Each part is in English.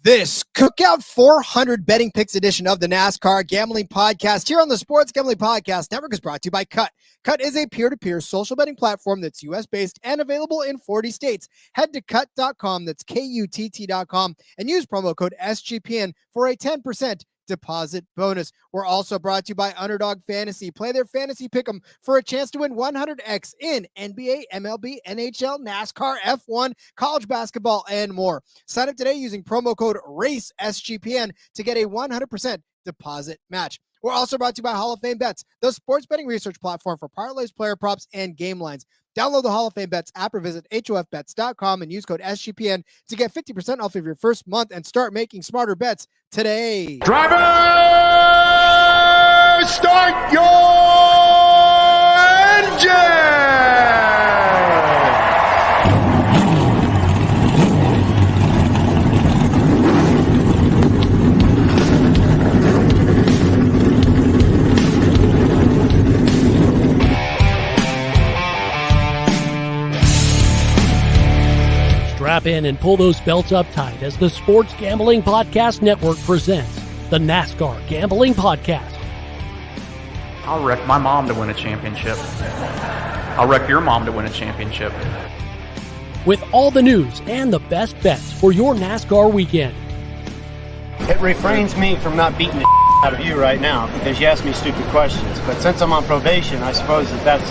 This Cookout 400 betting picks edition of the NASCAR Gambling Podcast here on the Sports Gambling Podcast Network is brought to you by Cut. Cut is a peer-to-peer social betting platform that's U.S.-based and available in 40 states. Head to Cut.com, that's Kutt.com, and use promo code SGPN for a 10% deposit bonus. We're also brought to you by Underdog Fantasy. Play their fantasy pick'em for a chance to win 100x in NBA, MLB, NHL, NASCAR, F1, college basketball, and more. Sign up today using promo code RACESGPN to get a 100% deposit match. We're also brought to you by Hall of Fame Bets, the sports betting research platform for parlays, player props, and game lines. Download the Hall of Fame Bets app or visit HOFBets.com and use code SGPN to get 50% off of your first month and start making smarter bets today. Driver, start your engine! Strap in and pull those belts up tight as the Sports Gambling Podcast Network presents the NASCAR Gambling Podcast. I'll wreck my mom to win a championship. I'll wreck your mom to win a championship. With all the news and the best bets for your NASCAR weekend. It refrains me from not beating the out of you right now because you asked me stupid questions. But since I'm on probation, I suppose that's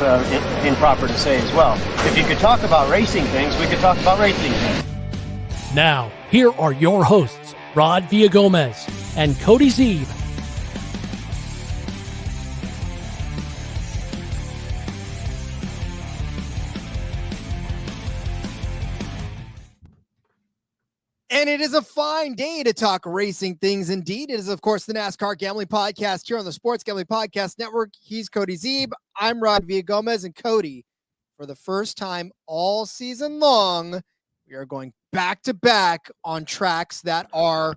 improper to say as well. If you could talk about racing things, we could talk about racing things. Now, here are your hosts, Rod Villagomez and Cody Zeeb. And it is a fine day to talk racing things. Indeed, it is, of course, the NASCAR Gambling Podcast here on the Sports Gambling Podcast Network. He's Cody Zeeb. I'm Rod Villagomez, and Cody, for the first time all season long, we are going back-to-back on tracks that are,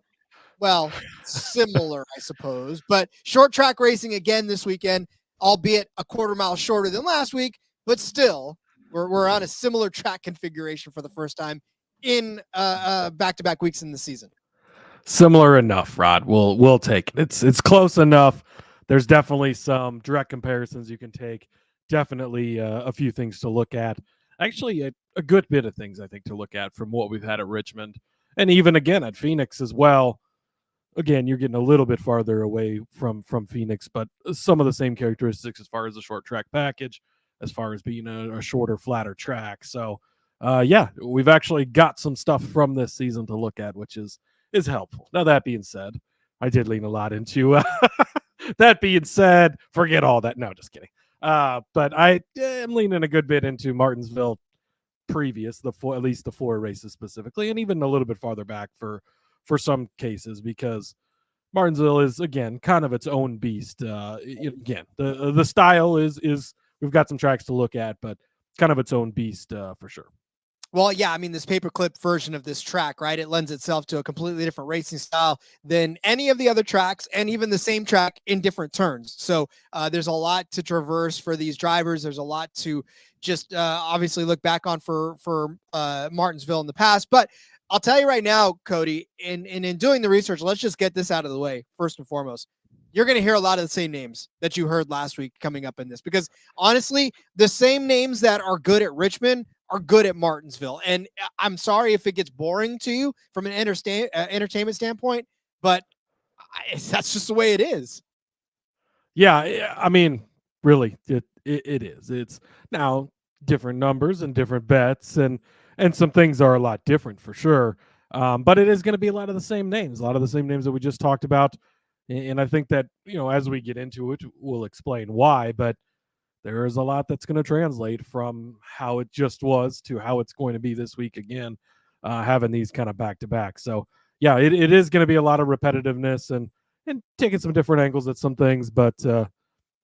well, similar, I suppose. But short track racing again this weekend, albeit a quarter mile shorter than last week, but still, we're on a similar track configuration for the first time in back-to-back weeks in the season. Similar enough, Rod. We'll take it. It's close enough. There's definitely some direct comparisons you can take. Definitely a few things to look at. Actually, a good bit of things I think to look at from what we've had at Richmond, and even again at Phoenix as well. Again, you're getting a little bit farther away from Phoenix, but some of the same characteristics as far as the short track package, as far as being a shorter, flatter track. So. Yeah, we've actually got some stuff from this season to look at, which is helpful. Now, that being said, I did lean a lot into that being said, forget all that. No, just kidding. But I am leaning a good bit into Martinsville previous, at least the 4 races specifically, and even a little bit farther back for some cases, because Martinsville is, again, kind of its own beast. Again, the style is we've got some tracks to look at, but kind of its own beast for sure. Well, yeah, I mean, this paperclip version of this track, right? It lends itself to a completely different racing style than any of the other tracks, and even the same track in different turns. So there's a lot to traverse for these drivers. There's a lot to just obviously look back on for Martinsville in the past. But I'll tell you right now, Cody, in doing the research, let's just get this out of the way first and foremost. You're going to hear a lot of the same names that you heard last week coming up in this, because honestly, the same names that are good at Richmond are good at Martinsville. And I'm sorry if it gets boring to you from an entertainment standpoint, but that's just the way it is. Yeah, I mean, really, it is. It's now different numbers and different bets, and some things are a lot different for sure. But it is going to be a lot of the same names that we just talked about. And I think that, as we get into it, we'll explain why, but there is a lot that's going to translate from how it just was to how it's going to be this week again, having these kind of back-to-back. So, yeah, it is going to be a lot of repetitiveness and taking some different angles at some things, but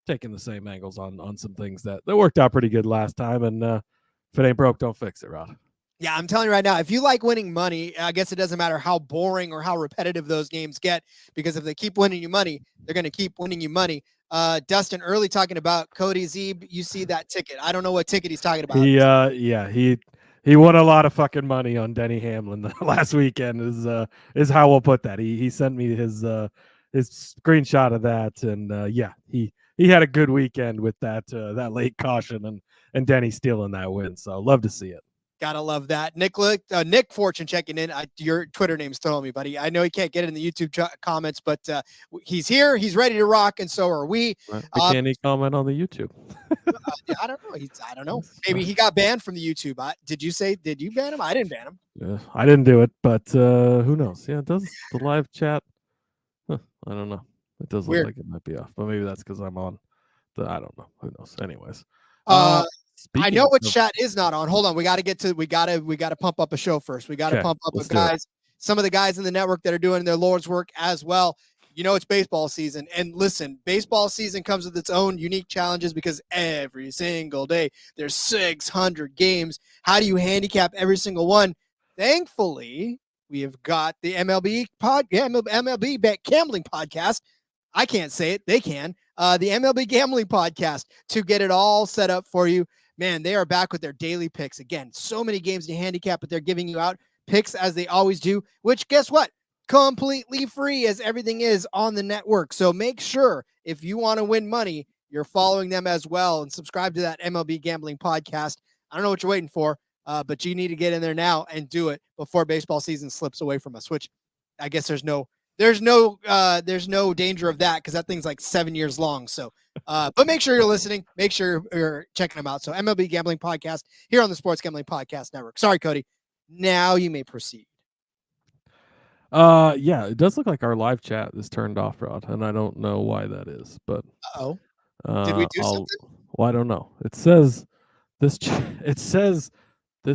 taking the same angles on some things that worked out pretty good last time. And if it ain't broke, don't fix it, Rod. Yeah, I'm telling you right now, if you like winning money, I guess it doesn't matter how boring or how repetitive those games get, because if they keep winning you money, they're going to keep winning you money. Dustin early talking about Cody Zeeb. You see that ticket. I don't know what ticket he's talking about. He He won a lot of fucking money on Denny Hamlin last weekend. Is how we'll put that. He sent me his screenshot of that, and he had a good weekend with that late caution and Denny stealing that win. So love to see it. Gotta love that. Nick Fortune checking in. Your Twitter name's throwing me, buddy. I know he can't get it in the YouTube comments, but he's here. He's ready to rock, and so are we. Can he comment on the YouTube? I don't know. I don't know. Maybe he got banned from the YouTube. Did you ban him? I didn't ban him. Yeah, I didn't do it, but who knows? Yeah, does the live chat? I don't know. It does look like it might be off, but maybe that's because I'm on. I don't know. Who knows? Anyways. I know what chat is not on. Hold on. We got to pump up a show first. We got to pump up some of the guys in the network that are doing their Lord's work as well. You know, it's baseball season. And listen, baseball season comes with its own unique challenges because every single day there's 600 games. How do you handicap every single one? Thankfully, we have got the MLB Gambling Podcast. I can't say it. They can. The MLB Gambling Podcast to get it all set up for you. Man, they are back with their daily picks. Again, so many games to handicap, but they're giving you out picks as they always do, which guess what? Completely free as everything is on the network. So make sure if you want to win money, you're following them as well and subscribe to that MLB Gambling Podcast. I don't know what you're waiting for, but you need to get in there now and do it before baseball season slips away from us, which I guess there's no danger of that because that thing's like 7 years long. So, but make sure you're listening. Make sure you're checking them out. So MLB Gambling Podcast here on the Sports Gambling Podcast Network. Sorry, Cody. Now you may proceed. Yeah, it does look like our live chat is turned off, Rod, and I don't know why that is, but did we do something? Well, I don't know. It says this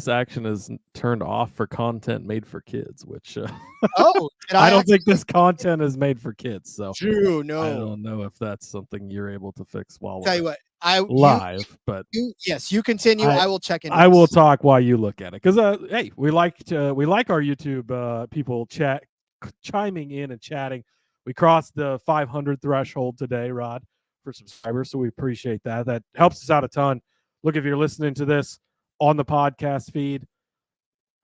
action is turned off for content made for kids, which I don't think this content is made for kids. So True, no. I don't know if that's something you're able to fix while Tell you what, live. But yes, you continue. I will check in. I will talk while you look at it because hey, we like our YouTube people chiming in and chatting. We crossed the 500 threshold today, Rod, for subscribers, so we appreciate that. That helps us out a ton. Look, if you're listening to this on the podcast feed,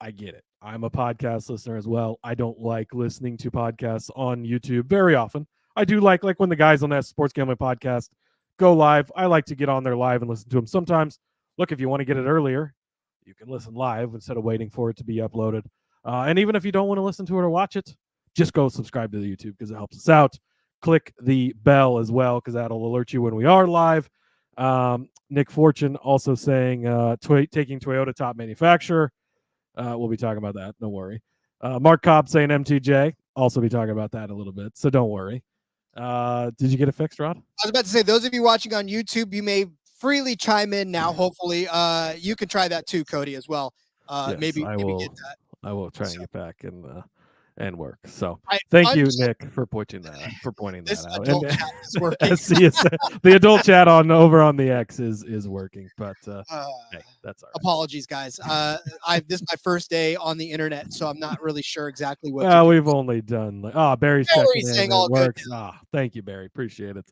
I get it. I'm a podcast listener as well. I don't like listening to podcasts on YouTube very often. I do like when the guys on that Sports Gambling Podcast go live. I like to get on there live and listen to them. Sometimes, look, if you want to get it earlier, you can listen live instead of waiting for it to be uploaded. And even if you don't want to listen to it or watch it, just go subscribe to the YouTube because it helps us out. Click the bell as well because that'll alert you when we are live. Nick Fortune also saying taking Toyota top manufacturer. We'll be talking about that. Don't worry. Mark Cobb saying MTJ. Also be talking about that a little bit. So don't worry. Did you get it fixed, Rod? I was about to say, those of you watching on YouTube, you may freely chime in now. Hopefully, you can try that too, Cody, as well. Yes, maybe get that. I will try and get back and work. So thank you, Nick, for pointing that out. Adult chat is working. The adult chat over on the X is working, but hey, that's all right. Apologies, guys. This is my first day on the internet, so I'm not really sure exactly what. Well, we've only done Barry's saying all works. Thank you, Barry. Appreciate it.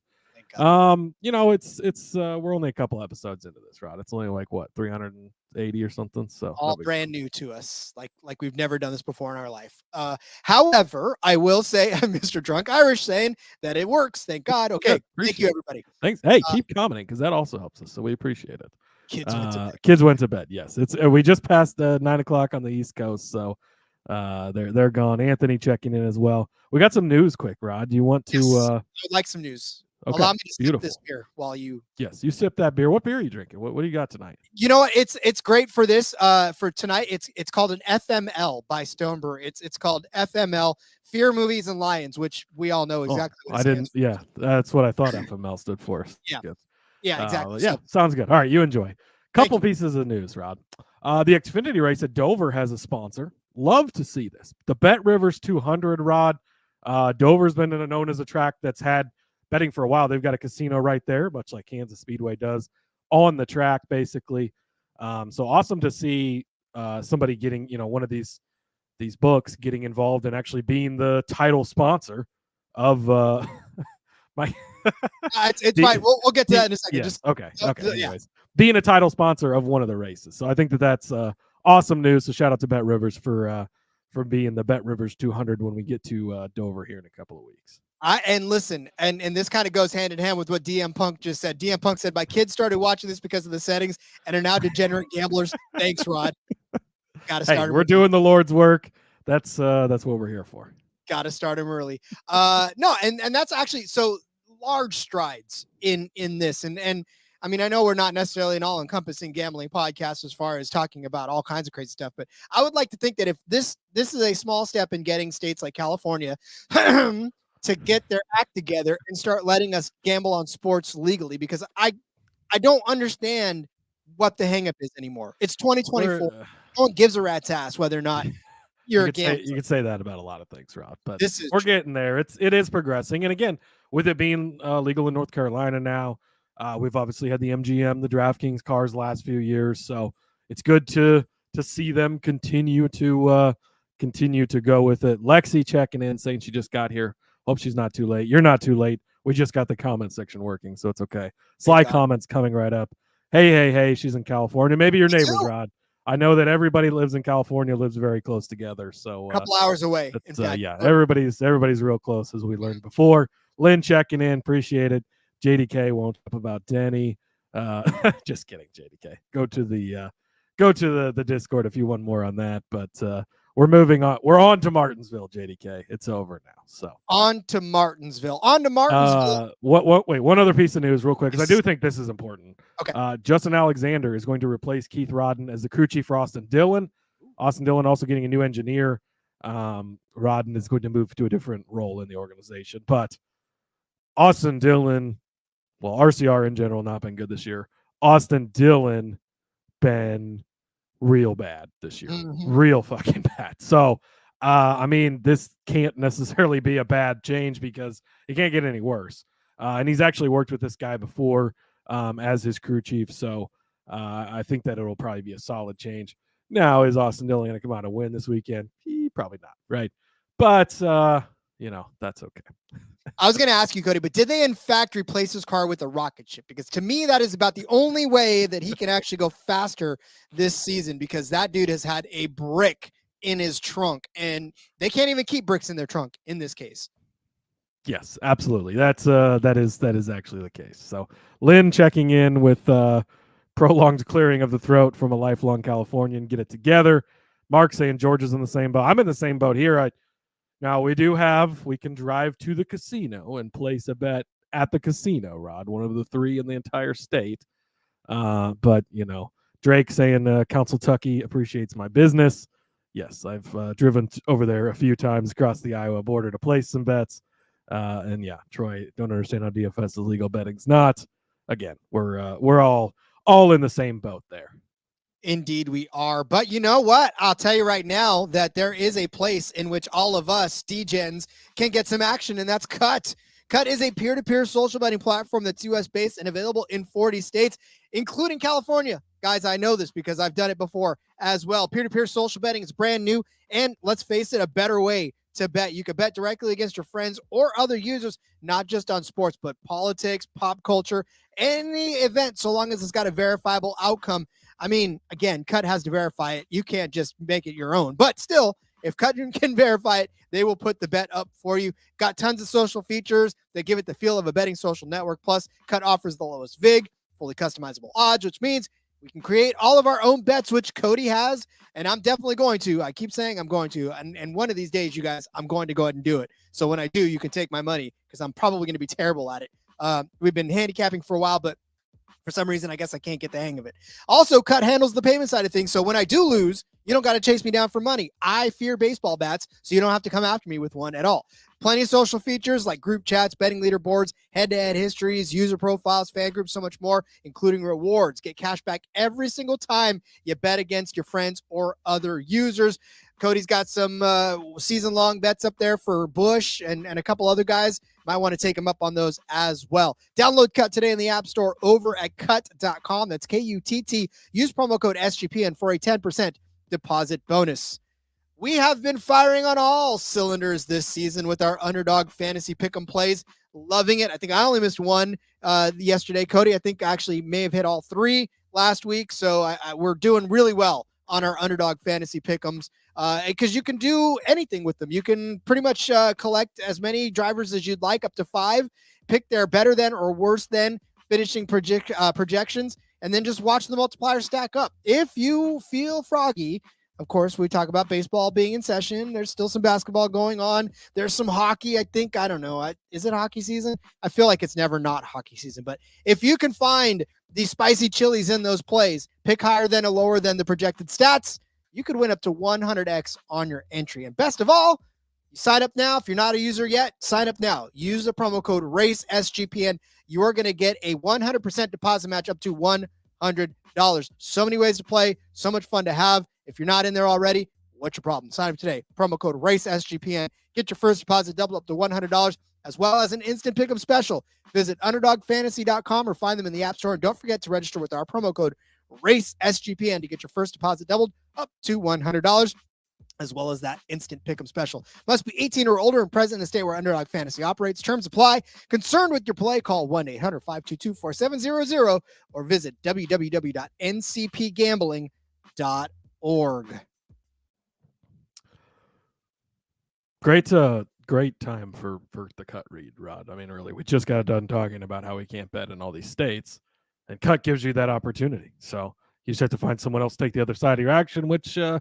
It's we're only a couple episodes into this, Rod. It's only like what 380 or something. So all brand new to us, like we've never done this before in our life. However, I will say, Mr. Drunk Irish saying that it works. Thank God. Okay, thank you, everybody. Thanks. Hey, keep commenting because that also helps us. So we appreciate it. Kids went to bed. Yes, it's we just passed 9:00 on the East Coast, so they're gone. Anthony checking in as well. We got some news, quick, Rod. Do you want to? Yes, I would like some news. Okay, allow me to sip this beer while you. Yes, you sip that beer. What beer are you drinking? What do you got tonight? You know what? It's great for this. For tonight, it's called an FML by Stone Brewery. It's called FML, Fear Movies and Lions, which we all know exactly. What it stands for. Yeah, that's what I thought FML stood for. Yeah, exactly. Yeah, sounds good. All right, you enjoy. Couple pieces of news, Rod. The Xfinity race at Dover has a sponsor. Love to see this. The Bet Rivers 200, Rod. Dover's been known as a track that's had betting for a while. They've got a casino right there, much like Kansas Speedway does, on the track, basically. So awesome to see somebody getting, one of these books getting involved and actually being the title sponsor of my. It's fine. We'll get to that in a second. Yeah, okay. Anyways, being a title sponsor of one of the races. So I think that's awesome news. So shout out to Bet Rivers for being the Bet Rivers 200 when we get to Dover here in a couple of weeks. And listen, and this kind of goes hand in hand with what DM Punk just said. DM Punk said, my kids started watching this because of the settings and are now degenerate gamblers. Thanks, Rod. Got to start. Hey, we're doing the Lord's work. That's what we're here for. Got to start him early. No, and that's actually so large strides in this. And I mean, I know we're not necessarily an all-encompassing gambling podcast as far as talking about all kinds of crazy stuff, but I would like to think that if this is a small step in getting states like California to get their act together and start letting us gamble on sports legally, because I don't understand what the hang up is anymore. It's 2024. No one gives a rat's ass whether or not you're a gambler. You could say that about a lot of things, Rob, but we're getting there. It is progressing. And again, with it being legal in North Carolina now, we've obviously had the MGM, the DraftKings cars the last few years. So it's good to see them continue to go with it. Lexi checking in, saying she just got here. Hope she's not too late. You're not too late. We just got the comment section working, so it's okay. Sly comments coming right up. Hey, she's in California. Maybe your neighbors, Rod. I know that everybody lives in California, lives very close together. So a couple hours away. In fact. Yeah, everybody's real close, as we learned before. Lynn checking in, appreciate it. JDK won't talk about Denny. Just kidding, JDK. Go to the Discord if you want more on that. But we're moving on. We're on to Martinsville, JDK. It's over now. So on to Martinsville. Wait, one other piece of news real quick, because I do think this is important. Okay. Justin Alexander is going to replace Keith Rodden as the crew chief for Austin Dillon. Austin Dillon also getting a new engineer. Rodden is going to move to a different role in the organization. But Austin Dillon, well, RCR in general not been good this year. Austin Dillon been real bad this year. Real fucking bad. So I mean, this can't necessarily be a bad change because it can't get any worse. And he's actually worked with this guy before as his crew chief. So I think that it'll probably be a solid change. Now, is Austin Dillon going to come out and win this weekend? Probably not, right? But, that's okay. I was going to ask you, Cody, but did they in fact replace his car with a rocket ship? Because to me, that is about the only way that he can actually go faster this season, because that dude has had a brick in his trunk, and they can't even keep bricks in their trunk in this case. Yes, absolutely. That is actually the case. So Lynn checking in with prolonged clearing of the throat from a lifelong Californian. Get it together. Mark saying Georgia's in the same boat. I'm in the same boat here. Now we can drive to the casino and place a bet at the casino, Rod, one of the three in the entire state. But Drake saying Council Tucky appreciates my business. Yes, I've driven over there a few times across the Iowa border to place some bets. And yeah, Troy, don't understand how DFS is legal, betting's not. Again, we're all in the same boat there. Indeed we are. But you know what? I'll tell you right now that there is a place in which all of us DGens can get some action, and that's Cut. Cut is a peer-to-peer social betting platform that's US-based and available in 40 states, including California. Guys, I know this because I've done it before as well. Peer-to-peer social betting is brand new, and let's face it, a better way to bet. You can bet directly against your friends or other users, not just on sports, but politics, pop culture, any event, so long as it's got a verifiable outcome. I mean, again, Cut has to verify it. You can't just make it your own. But still, if Cut can verify it, they will put the bet up for you. Got tons of social features that give it the feel of a betting social network. Plus, Cut offers the lowest VIG, fully customizable odds, which means we can create all of our own bets, which Cody has, and I'm definitely going to. I keep saying I'm going to, and one of these days, you guys, I'm going to go ahead and do it. So when I do, you can take my money, because I'm probably going to be terrible at it. We've been handicapping for a while, but for some reason, I guess I can't get the hang of it. Also, Cut handles the payment side of things, so when I do lose, you don't got to chase me down for money. I fear baseball bats, so you don't have to come after me with one at all. Plenty of social features like group chats, betting leaderboards, head-to-head histories, user profiles, fan groups, so much more, including rewards. Get cash back every single time you bet against your friends or other users. Cody's got some season-long bets up there for Bush and a couple other guys. Might want to take them up on those as well. Download Cut today in the App Store over at cut.com. That's Kutt. Use promo code SGPN for a 10% deposit bonus. We have been firing on all cylinders this season with our underdog fantasy pick'em plays. Loving it. I think I only missed one yesterday. Cody, I think, actually may have hit all three last week. So we're doing really well on our Underdog Fantasy Pick'ems, because you can do anything with them. You can pretty much collect as many drivers as you'd like, up to 5, pick their better than or worse than finishing projections, and then just watch the multiplier stack up. If you feel froggy, of course, we talk about baseball being in session. There's still some basketball going on. There's some hockey. I think, I don't know. Is it hockey season? I feel like it's never not hockey season. But if you can find these spicy chilies in those plays, pick higher than or lower than the projected stats, you could win up to 100x on your entry. And best of all, you sign up now. If you're not a user yet, sign up now. Use the promo code RACESGPN. You are going to get a 100% deposit match up to $100. So many ways to play. So much fun to have. If you're not in there already, what's your problem? Sign up today. Promo code RACESGPN. Get your first deposit double up to $100, as well as an instant pick'em special. Visit UnderdogFantasy.com or find them in the App Store. And don't forget to register with our promo code RACESGPN to get your first deposit doubled up to $100, as well as that instant pick'em special. Must be 18 or older and present in the state where Underdog Fantasy operates. Terms apply. Concerned with your play? Call 1-800-522-4700 or visit www.ncpgambling.org. Great time for the cut read, Rod. I mean, really, we just got done talking about how we can't bet in all these states, and cut gives you that opportunity. So you just have to find someone else to take the other side of your action, which as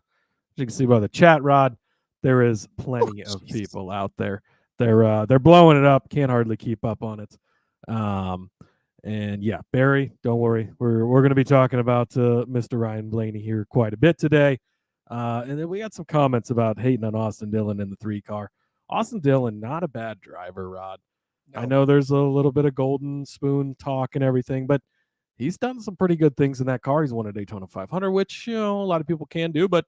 you can see by the chat, Rod, there is plenty of people out there. They're blowing it up. Can't hardly keep up on it. And yeah, Barry, don't worry. We're going to be talking about Mr. Ryan Blaney here quite a bit today. And then we got some comments about hating on Austin Dillon in the 3-car. Austin Dillon, not a bad driver, Rod. No. I know there's a little bit of golden spoon talk and everything, but he's done some pretty good things in that car. He's won a Daytona 500, which, a lot of people can do, but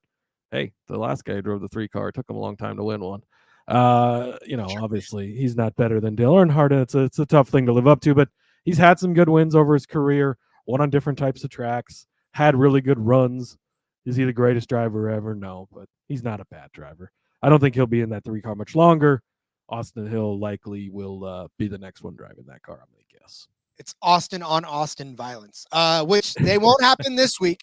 hey, the last guy who drove the 3-car, it took him a long time to win one. Obviously he's not better than Dale Earnhardt, and it's a tough thing to live up to, but he's had some good wins over his career, won on different types of tracks, had really good runs. Is he the greatest driver ever? No, but he's not a bad driver. I don't think he'll be in that 3-car much longer. Austin Hill likely will be the next one driving that car, I'm going to guess. It's Austin on Austin violence, which they won't happen this week.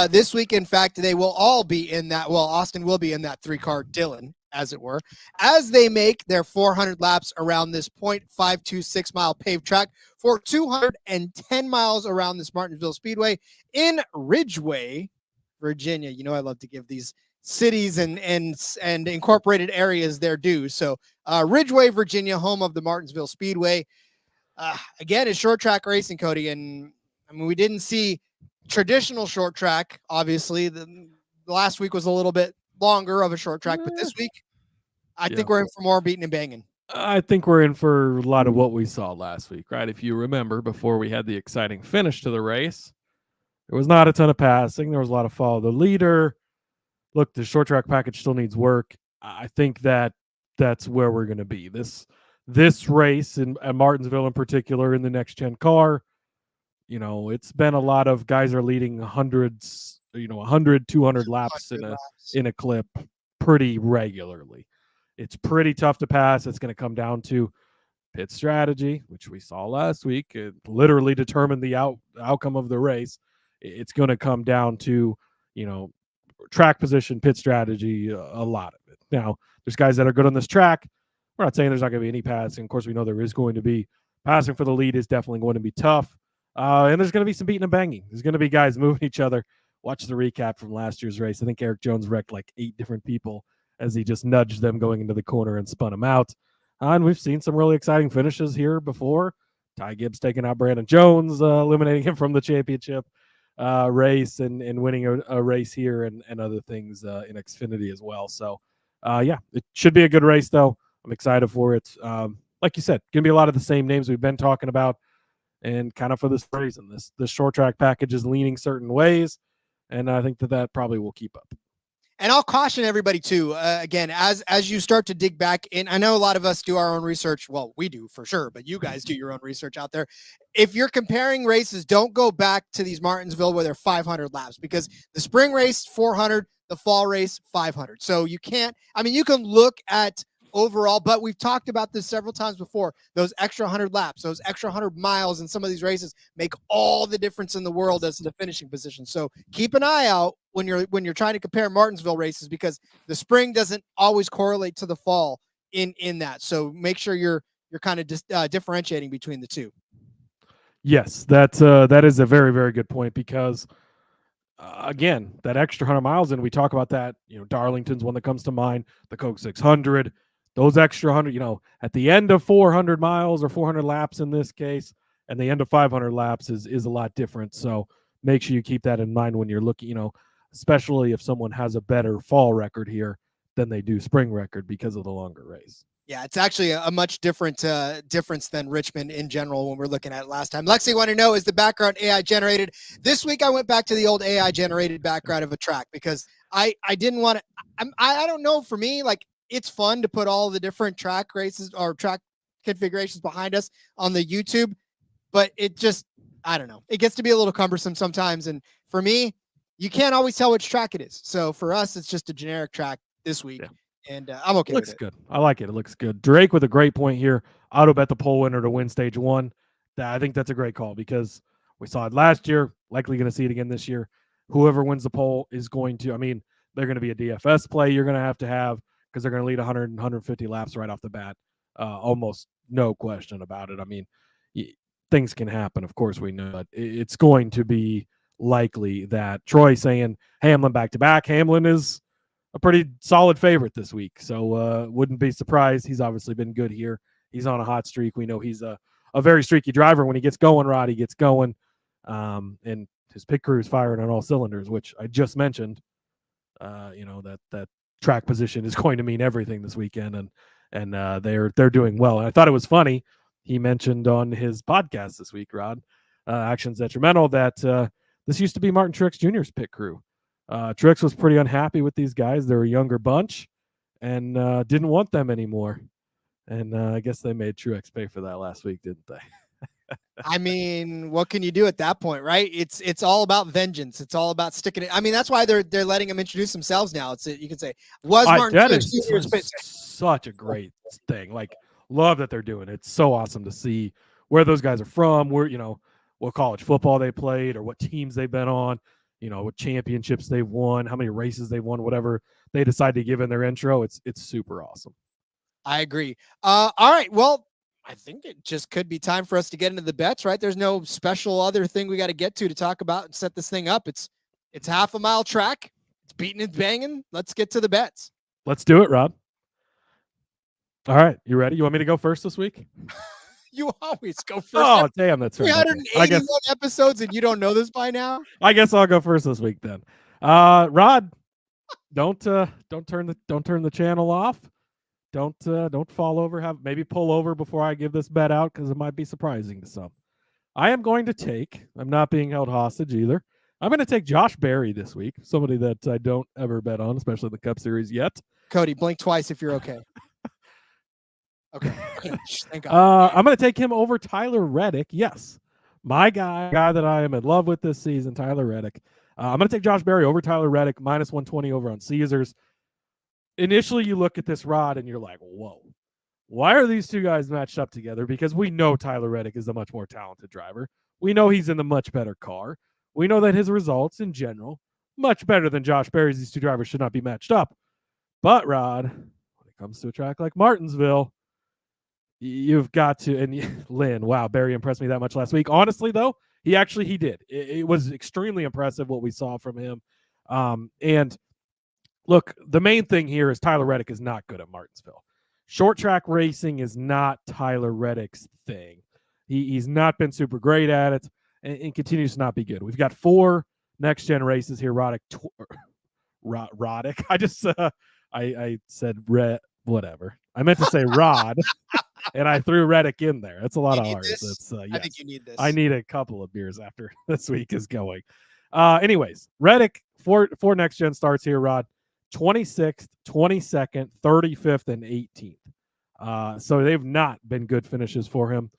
This week, in fact, they will all be in that. Well, Austin will be in that 3-car Dillon, as it were, as they make their 400 laps around this 0.526 mile paved track for 210 miles around this Martinsville Speedway in Ridgeway, Virginia. You know, I love to give these cities and incorporated areas their due. So Ridgeway, Virginia, home of the Martinsville Speedway. Again, it's short track racing, Cody. And I mean, we didn't see traditional short track. Obviously, the last week was a little bit longer of a short track, but this week, I think we're in for more beating and banging. I think we're in for a lot of what we saw last week, right? If you remember, before we had the exciting finish to the race, there was not a ton of passing. There was a lot of follow the leader. Look, the short track package still needs work. I think that's where we're going to be. This race at Martinsville in particular, in the next gen car, it's been a lot of guys are leading hundreds, 100, 200 laps in a clip pretty regularly. It's pretty tough to pass. It's going to come down to pit strategy, which we saw last week. It literally determined the outcome of the race. It's going to come down to, track position, pit strategy, a lot of it. Now, there's guys that are good on this track. We're not saying there's not going to be any passing. Of course, we know there is going to be. Passing for the lead is definitely going to be tough. And there's going to be some beating and banging. There's going to be guys moving each other. Watch the recap from last year's race. I think Eric Jones wrecked like 8 different people as he just nudged them going into the corner and spun them out. And we've seen some really exciting finishes here before. Ty Gibbs taking out Brandon Jones, eliminating him from the championship race and winning a race here and other things in Xfinity as well. So, it should be a good race, though. I'm excited for it. Like you said, going to be a lot of the same names we've been talking about, and kind of for this reason. This short track package is leaning certain ways, and I think that probably will keep up. And I'll caution everybody too, again, as you start to dig back in, I know a lot of us do our own research. Well, we do for sure, but you guys do your own research out there. If you're comparing races, don't go back to these Martinsville where they're 500 laps, because the spring race, 400, the fall race, 500. So you can look at overall. But we've talked about this several times before. Those extra 100 laps, those extra 100 miles in some of these races make all the difference in the world as to the finishing position. So keep an eye out when you're trying to compare Martinsville races, because the spring doesn't always correlate to the fall in that. So make sure you're kind of differentiating between the two. Yes, that is a very, very good point, because again, that extra 100 miles, and we talk about that, Darlington's one that comes to mind, the Coke 600, those extra 100, at the end of 400 miles or 400 laps in this case, and the end of 500 laps is a lot different. So make sure you keep that in mind when you're looking, especially if someone has a better fall record here than they do spring record because of the longer race. Yeah, it's actually a much different difference than Richmond in general when we're looking at it last time. Lexi, want to know, is the background AI generated? This week I went back to the old AI generated background of a track because I didn't want to. I don't know. For me, like, it's fun to put all the different track races or track configurations behind us on the YouTube, but it just, I don't know. It gets to be a little cumbersome sometimes, and for me, you can't always tell which track it is. So for us, it's just a generic track this week. Yeah. And I'm okay with it. Looks good. I like it. It looks good. Drake with a great point here. Auto bet the pole winner to win stage 1. I think that's a great call because we saw it last year. Likely going to see it again this year. Whoever wins the pole is going to, they're going to be a DFS play you're going to have because they're going to lead 100 and 150 laps right off the bat. Almost no question about it. Things can happen. Of course we know, but it's going to be likely that Troy saying Hamlin back-to-back. Hamlin is a pretty solid favorite this week, so wouldn't be surprised. He's obviously been good here. He's on a hot streak. We know he's a very streaky driver. When he gets going, Rod, he gets going. And his pit crew is firing on all cylinders, which I just mentioned. That track position is going to mean everything this weekend, and they're doing well. And I thought it was funny. He mentioned on his podcast this week, Rod, Actions Detrimental, that this used to be Martin Truex Jr.'s pit crew. Truex was pretty unhappy with these guys. They're a younger bunch and didn't want them anymore. And I guess they made Truex pay for that last week, didn't they? What can you do at that point, right? It's all about vengeance. It's all about sticking it. That's why they're letting them introduce themselves now. You can say, was Martin Truex Jr.'s such a great thing. Like, love that they're doing it. It's so awesome to see where those guys are from, where, what college football they played or what teams they've been on. What championships they've won, how many races they've won, whatever they decide to give in their intro. It's super awesome. I agree. All right. Well, I think it just could be time for us to get into the bets, right? There's no special other thing we got to get to talk about and set this thing up. It's half a mile track. It's beating and banging. Let's get to the bets. Let's do it, Rob. All right. You ready? You want me to go first this week? You always go first. Oh, damn, that's right. 381 episodes, and you don't know this by now? I guess I'll go first this week then. Rod, don't turn the channel off. Don't fall over. Maybe pull over before I give this bet out because it might be surprising to some. I am going to take. I'm not being held hostage either. I'm going to take Josh Berry this week. Somebody that I don't ever bet on, especially the Cup Series yet. Cody, blink twice if you're okay. Okay. Thank God. I'm going to take him over Tyler Reddick. Yes. My guy that I am in love with this season, Tyler Reddick. I'm going to take Josh Berry over Tyler Reddick, minus 120 over on Caesars. Initially, you look at this, Rod, and you're like, whoa. Why are these two guys matched up together? Because we know Tyler Reddick is a much more talented driver. We know he's in the much better car. We know that his results in general, much better than Josh Berry's. These two drivers should not be matched up. But, Rod, when it comes to a track like Martinsville, you've got to, and Lynn, wow, Berry impressed me that much last week. Honestly, though, he did. It was extremely impressive what we saw from him. And look, the main thing here is Tyler Reddick is not good at Martinsville. Short track racing is not Tyler Reddick's thing. He's not been super great at it and continues to not be good. We've got 4 next-gen races here. Roddick. I just, I said whatever. I meant to say Rod. And I threw Reddick in there. That's a lot of R's. Yes. I think you need this. I need a couple of beers after this week is going. Anyways, Reddick, four next gen starts here, Rod. 26th, 22nd, 35th, and 18th. So they've not been good finishes for him.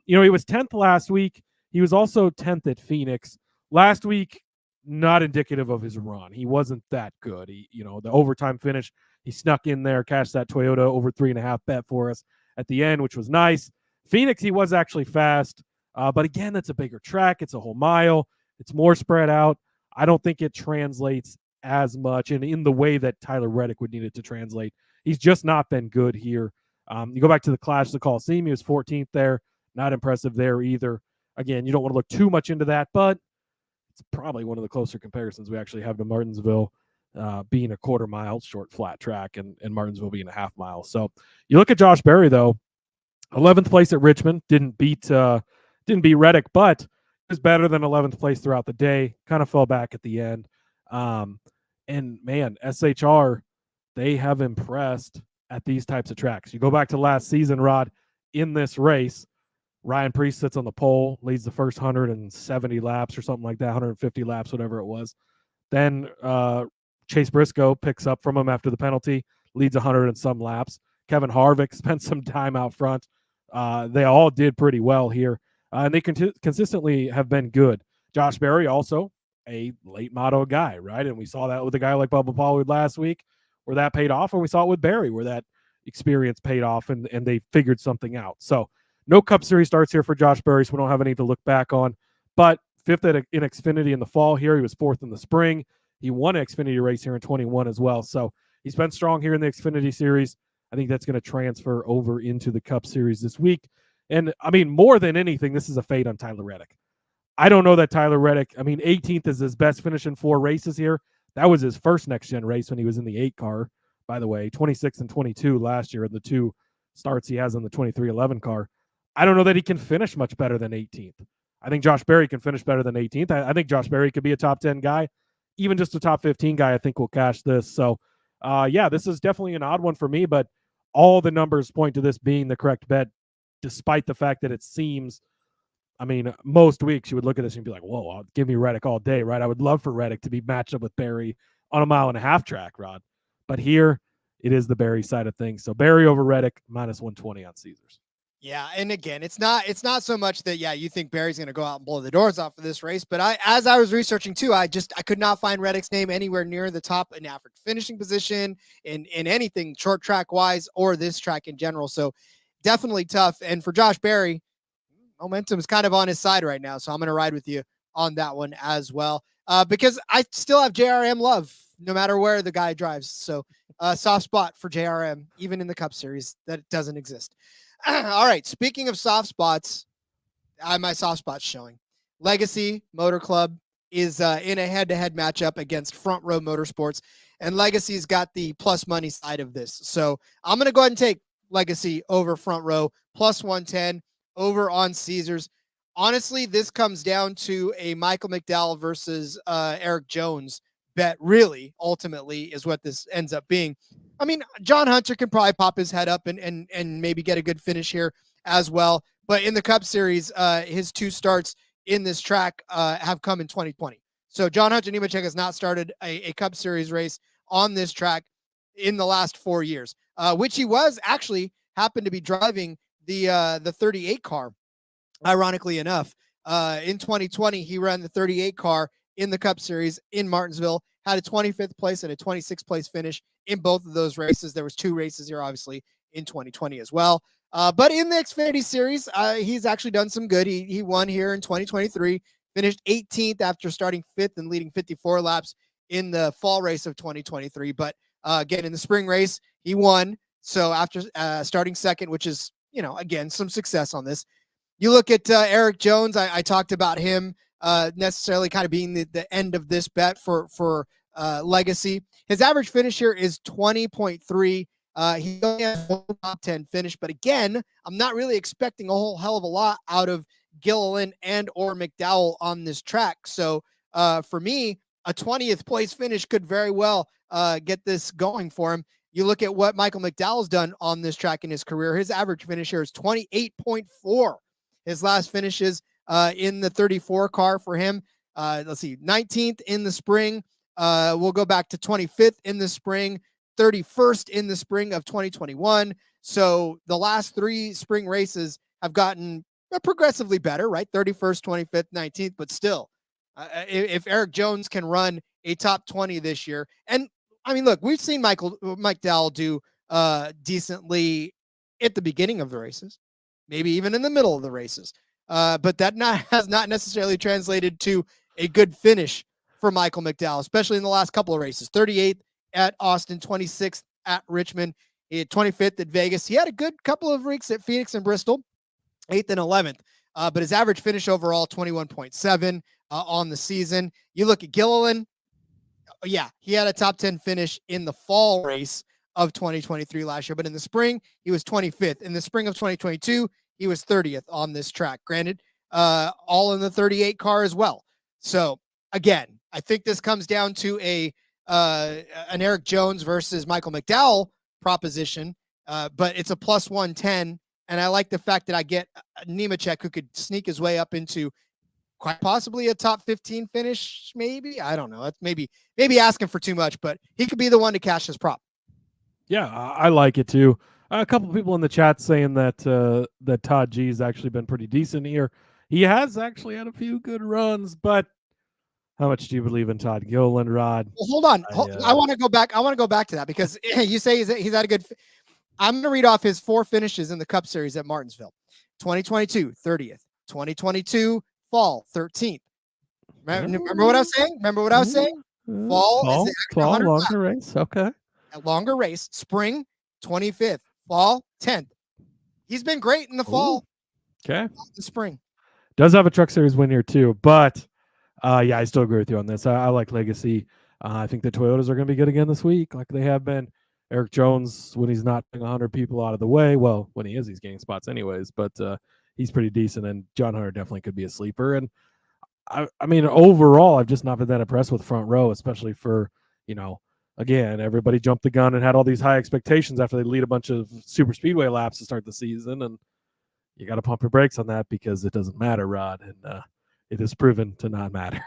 He was 10th last week. He was also 10th at Phoenix. Last week, not indicative of his run. He wasn't that good. The overtime finish, He snuck in there, cashed that Toyota over 3.5 bet for us at the end, which was nice. Phoenix, he was actually fast. But again, that's a bigger track. It's a whole mile. It's more spread out. I don't think it translates as much and in the way that Tyler Reddick would need it to translate. He's just not been good here. You go back to the Clash of the Coliseum, he was 14th there. Not impressive there either. Again, you don't want to look too much into that, but it's probably one of the closer comparisons we actually have to Martinsville being a quarter mile short flat track and Martinsville being a half mile. So you look at Josh Berry, though, 11th place at Richmond, didn't beat Reddick, but it was better than 11th place throughout the day. Kind of fell back at the end. And man, SHR, they have impressed at these types of tracks. You go back to last season, Rod, in this race, Ryan Priest sits on the pole, leads the first 170 laps or something like that, 150 laps, whatever it was. Then Chase Briscoe picks up from him after the penalty, leads 100 and some laps. Kevin Harvick spent some time out front. They all did pretty well here, and they consistently have been good. Josh Berry also a late model guy, right? And we saw that with a guy like Bubba Pollard last week where that paid off, and we saw it with Berry where that experience paid off and they figured something out. So no Cup Series starts here for Josh Berry, so we don't have any to look back on. But fifth in Xfinity in the fall here. He was fourth in the spring. He won an Xfinity race here in 21 as well. So he's been strong here in the Xfinity Series. I think that's going to transfer over into the Cup Series this week. And, I mean, more than anything, this is a fade on Tyler Reddick. I don't know that Tyler Reddick, 18th is his best finish in 4 races here. That was his first next-gen race when he was in the 8 car, by the way, 26 and 22 last year in the 2 starts he has in the 2311 car. I don't know that he can finish much better than 18th. I think Josh Berry can finish better than 18th. I think Josh Berry could be a top 10 guy. Even just a top 15 guy, I think will cash this. So, this is definitely an odd one for me, but all the numbers point to this being the correct bet, despite the fact that it seems, most weeks you would look at this and be like, whoa, give me Reddick all day, right? I would love for Reddick to be matched up with Berry on a 1.5 mile track, Rod. But here, it is the Berry side of things. So Berry over Reddick, minus 120 on Caesars. Yeah, and again, it's not so much that you think Berry's going to go out and blow the doors off of this race, but as I was researching too, I could not find Reddick's name anywhere near the top in average finishing position in anything short track wise or this track in general. So definitely tough. And for Josh Berry, momentum is kind of on his side right now, so I'm going to ride with you on that one as well, because I still have JRM love no matter where the guy drives. So soft spot for JRM, even in the Cup Series that doesn't exist. All right. Speaking of soft spots, my soft spot's showing. Legacy Motor Club is in a head-to-head matchup against Front Row Motorsports, and Legacy's got the plus money side of this. So I'm going to go ahead and take Legacy over Front Row, plus 110 over on Caesars. Honestly, this comes down to a Michael McDowell versus Eric Jones bet, really, ultimately, is what this ends up being. John Hunter can probably pop his head up and maybe get a good finish here as well. But in the Cup Series, his 2 starts in this track have come in 2020. So John Hunter Nemechek has not started a Cup Series race on this track in the last 4 years, which he was actually happened to be driving the 38 car. Ironically enough, in 2020, he ran the 38 car in the Cup Series in Martinsville, had a 25th place and a 26th place finish in both of those races. There was 2 races here, obviously, in 2020 as well. But in the Xfinity Series, he's actually done some good. He won here in 2023, finished 18th after starting 5th and leading 54 laps in the fall race of 2023. But again, in the spring race, he won. So after starting 2nd, which is, again, some success on this. You look at Eric Jones. I talked about him necessarily kind of being the end of this bet for Legacy. His average finish here is 20.3. He only has one top 10 finish, but again, I'm not really expecting a whole hell of a lot out of Gilliland and or McDowell on this track. So for me, a 20th place finish could very well get this going for him. You look at what Michael McDowell's done on this track in his career. His average finish here is 28.4. His last finishes in the 34 car for him. Let's see, 19th in the spring. We'll go back to 25th in the spring, 31st in the spring of 2021. So the last 3 spring races have gotten progressively better, right? 31st, 25th, 19th, but still, if Eric Jones can run a top 20 this year, and I mean, look, we've seen Mike Dowell do decently at the beginning of the races, maybe even in the middle of the races. But that has not necessarily translated to a good finish for Michael McDowell, especially in the last couple of races. 38th at Austin, 26th at Richmond, 25th at Vegas. He had a good couple of weeks at Phoenix and Bristol, 8th and 11th. But his average finish overall, 21.7 on the season. You look at Gilliland. Yeah, he had a top 10 finish in the fall race of 2023 last year, but in the spring, he was 25th. In the spring of 2022, he was 30th on this track. Granted, all in the 38 car as well. So again, I think this comes down to an Eric Jones versus Michael McDowell proposition, but it's a plus 110. And I like the fact that I get Nemechek, who could sneak his way up into quite possibly a top 15 finish. Maybe, I don't know. That's maybe asking for too much, but he could be the one to cash his prop. Yeah, I like it too. A couple people in the chat saying that that Todd G's actually been pretty decent here. He has actually had a few good runs, but how much do you believe in Todd Gilliland, Rod? Well, hold on. I want to go back. I want to go back to that because you say he's had a good. I'm going to read off his 4 finishes in the Cup Series at Martinsville. 2022, 30th. 2022, fall, 13th. Remember what I was saying? Fall is the extra 100 longer race. Okay. A longer race. Spring, 25th. Fall, 10th. He's been great in the fall. Okay. The spring. Does have a Truck Series win here too, but yeah, I still agree with you on this. I like Legacy. I think the Toyotas are going to be good again this week, like they have been. Eric Jones, when he's not putting 100 people out of the way, well, when he is, he's gaining spots anyways, but he's pretty decent, and John Hunter definitely could be a sleeper. And I mean, overall, I've just not been that impressed with front row, especially for, again, everybody jumped the gun and had all these high expectations after they lead a bunch of super speedway laps to start the season, and you got to pump your brakes on that because it doesn't matter, Rod, and it is proven to not matter.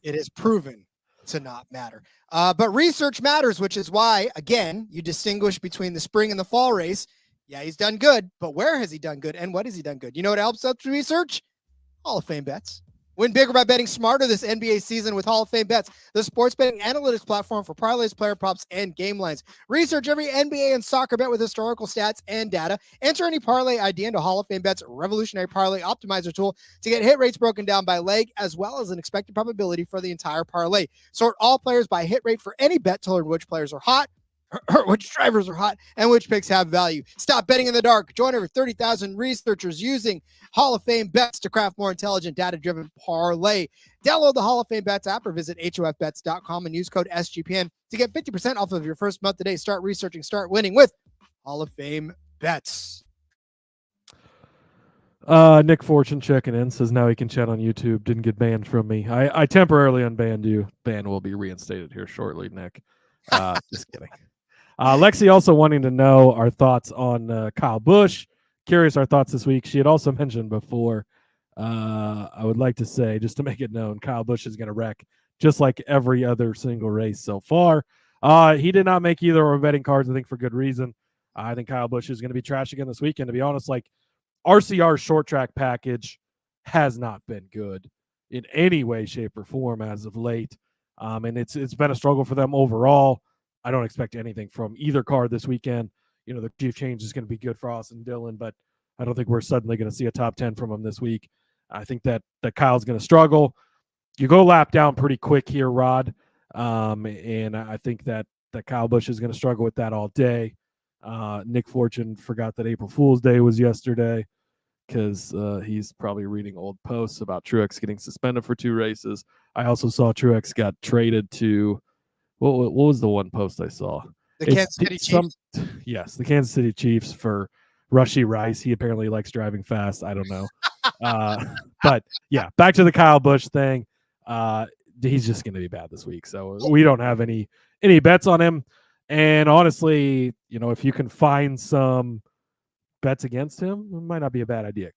It is proven to not matter. But research matters, which is why, again, you distinguish between the spring and the fall race. Yeah, he's done good, but where has he done good and what has he done good? You know what helps up to research? Hall of Fame bets. Win bigger by betting smarter this NBA season with Hall of Fame Bets, the sports betting analytics platform for parlays, player props, and game lines. Research every NBA and soccer bet with historical stats and data. Enter any parlay ID into Hall of Fame Bets' revolutionary parlay optimizer tool to get hit rates broken down by leg, as well as an expected probability for the entire parlay. Sort all players by hit rate for any bet to learn which players are hot, which drivers are hot, and which picks have value. Stop betting in the dark. Join over 30,000 researchers using Hall of Fame Bets to craft more intelligent, data-driven parlay. Download the Hall of Fame Bets app or visit hofbets.com and use code SGPN to get 50% off of your first month today. Start researching, start winning with Hall of Fame Bets. Nick Fortune checking in, says now he can chat on YouTube. Didn't get banned from me. I temporarily unbanned you. Ban will be reinstated here shortly, Nick. Just kidding. Lexi also wanting to know our thoughts on Kyle Busch. Curious our thoughts this week. She had also mentioned before, I would like to say, just to make it known, Kyle Busch is going to wreck just like every other single race so far. He did not make either of our betting cards, I think, for good reason. I think Kyle Busch is going to be trash again this weekend. To be honest, like RCR's short track package has not been good in any way, shape, or form as of late. And it's been a struggle for them overall. I don't expect anything from either car this weekend. The chief change is going to be good for Austin Dillon, but I don't think we're suddenly going to see a top 10 from him this week. I think that Kyle's going to struggle. You go lap down pretty quick here, Rod. And I think that Kyle Busch is going to struggle with that all day. Nick Fortune forgot that April Fool's Day was yesterday because he's probably reading old posts about Truex getting suspended for 2 races. I also saw Truex got traded to what was the one post I saw? The Kansas City Chiefs. Yes, the Kansas City Chiefs for Rushy Rice. He apparently likes driving fast. I don't know. But yeah, back to the Kyle Busch thing. He's just going to be bad this week. So we don't have any bets on him. And honestly, if you can find some bets against him, it might not be a bad idea.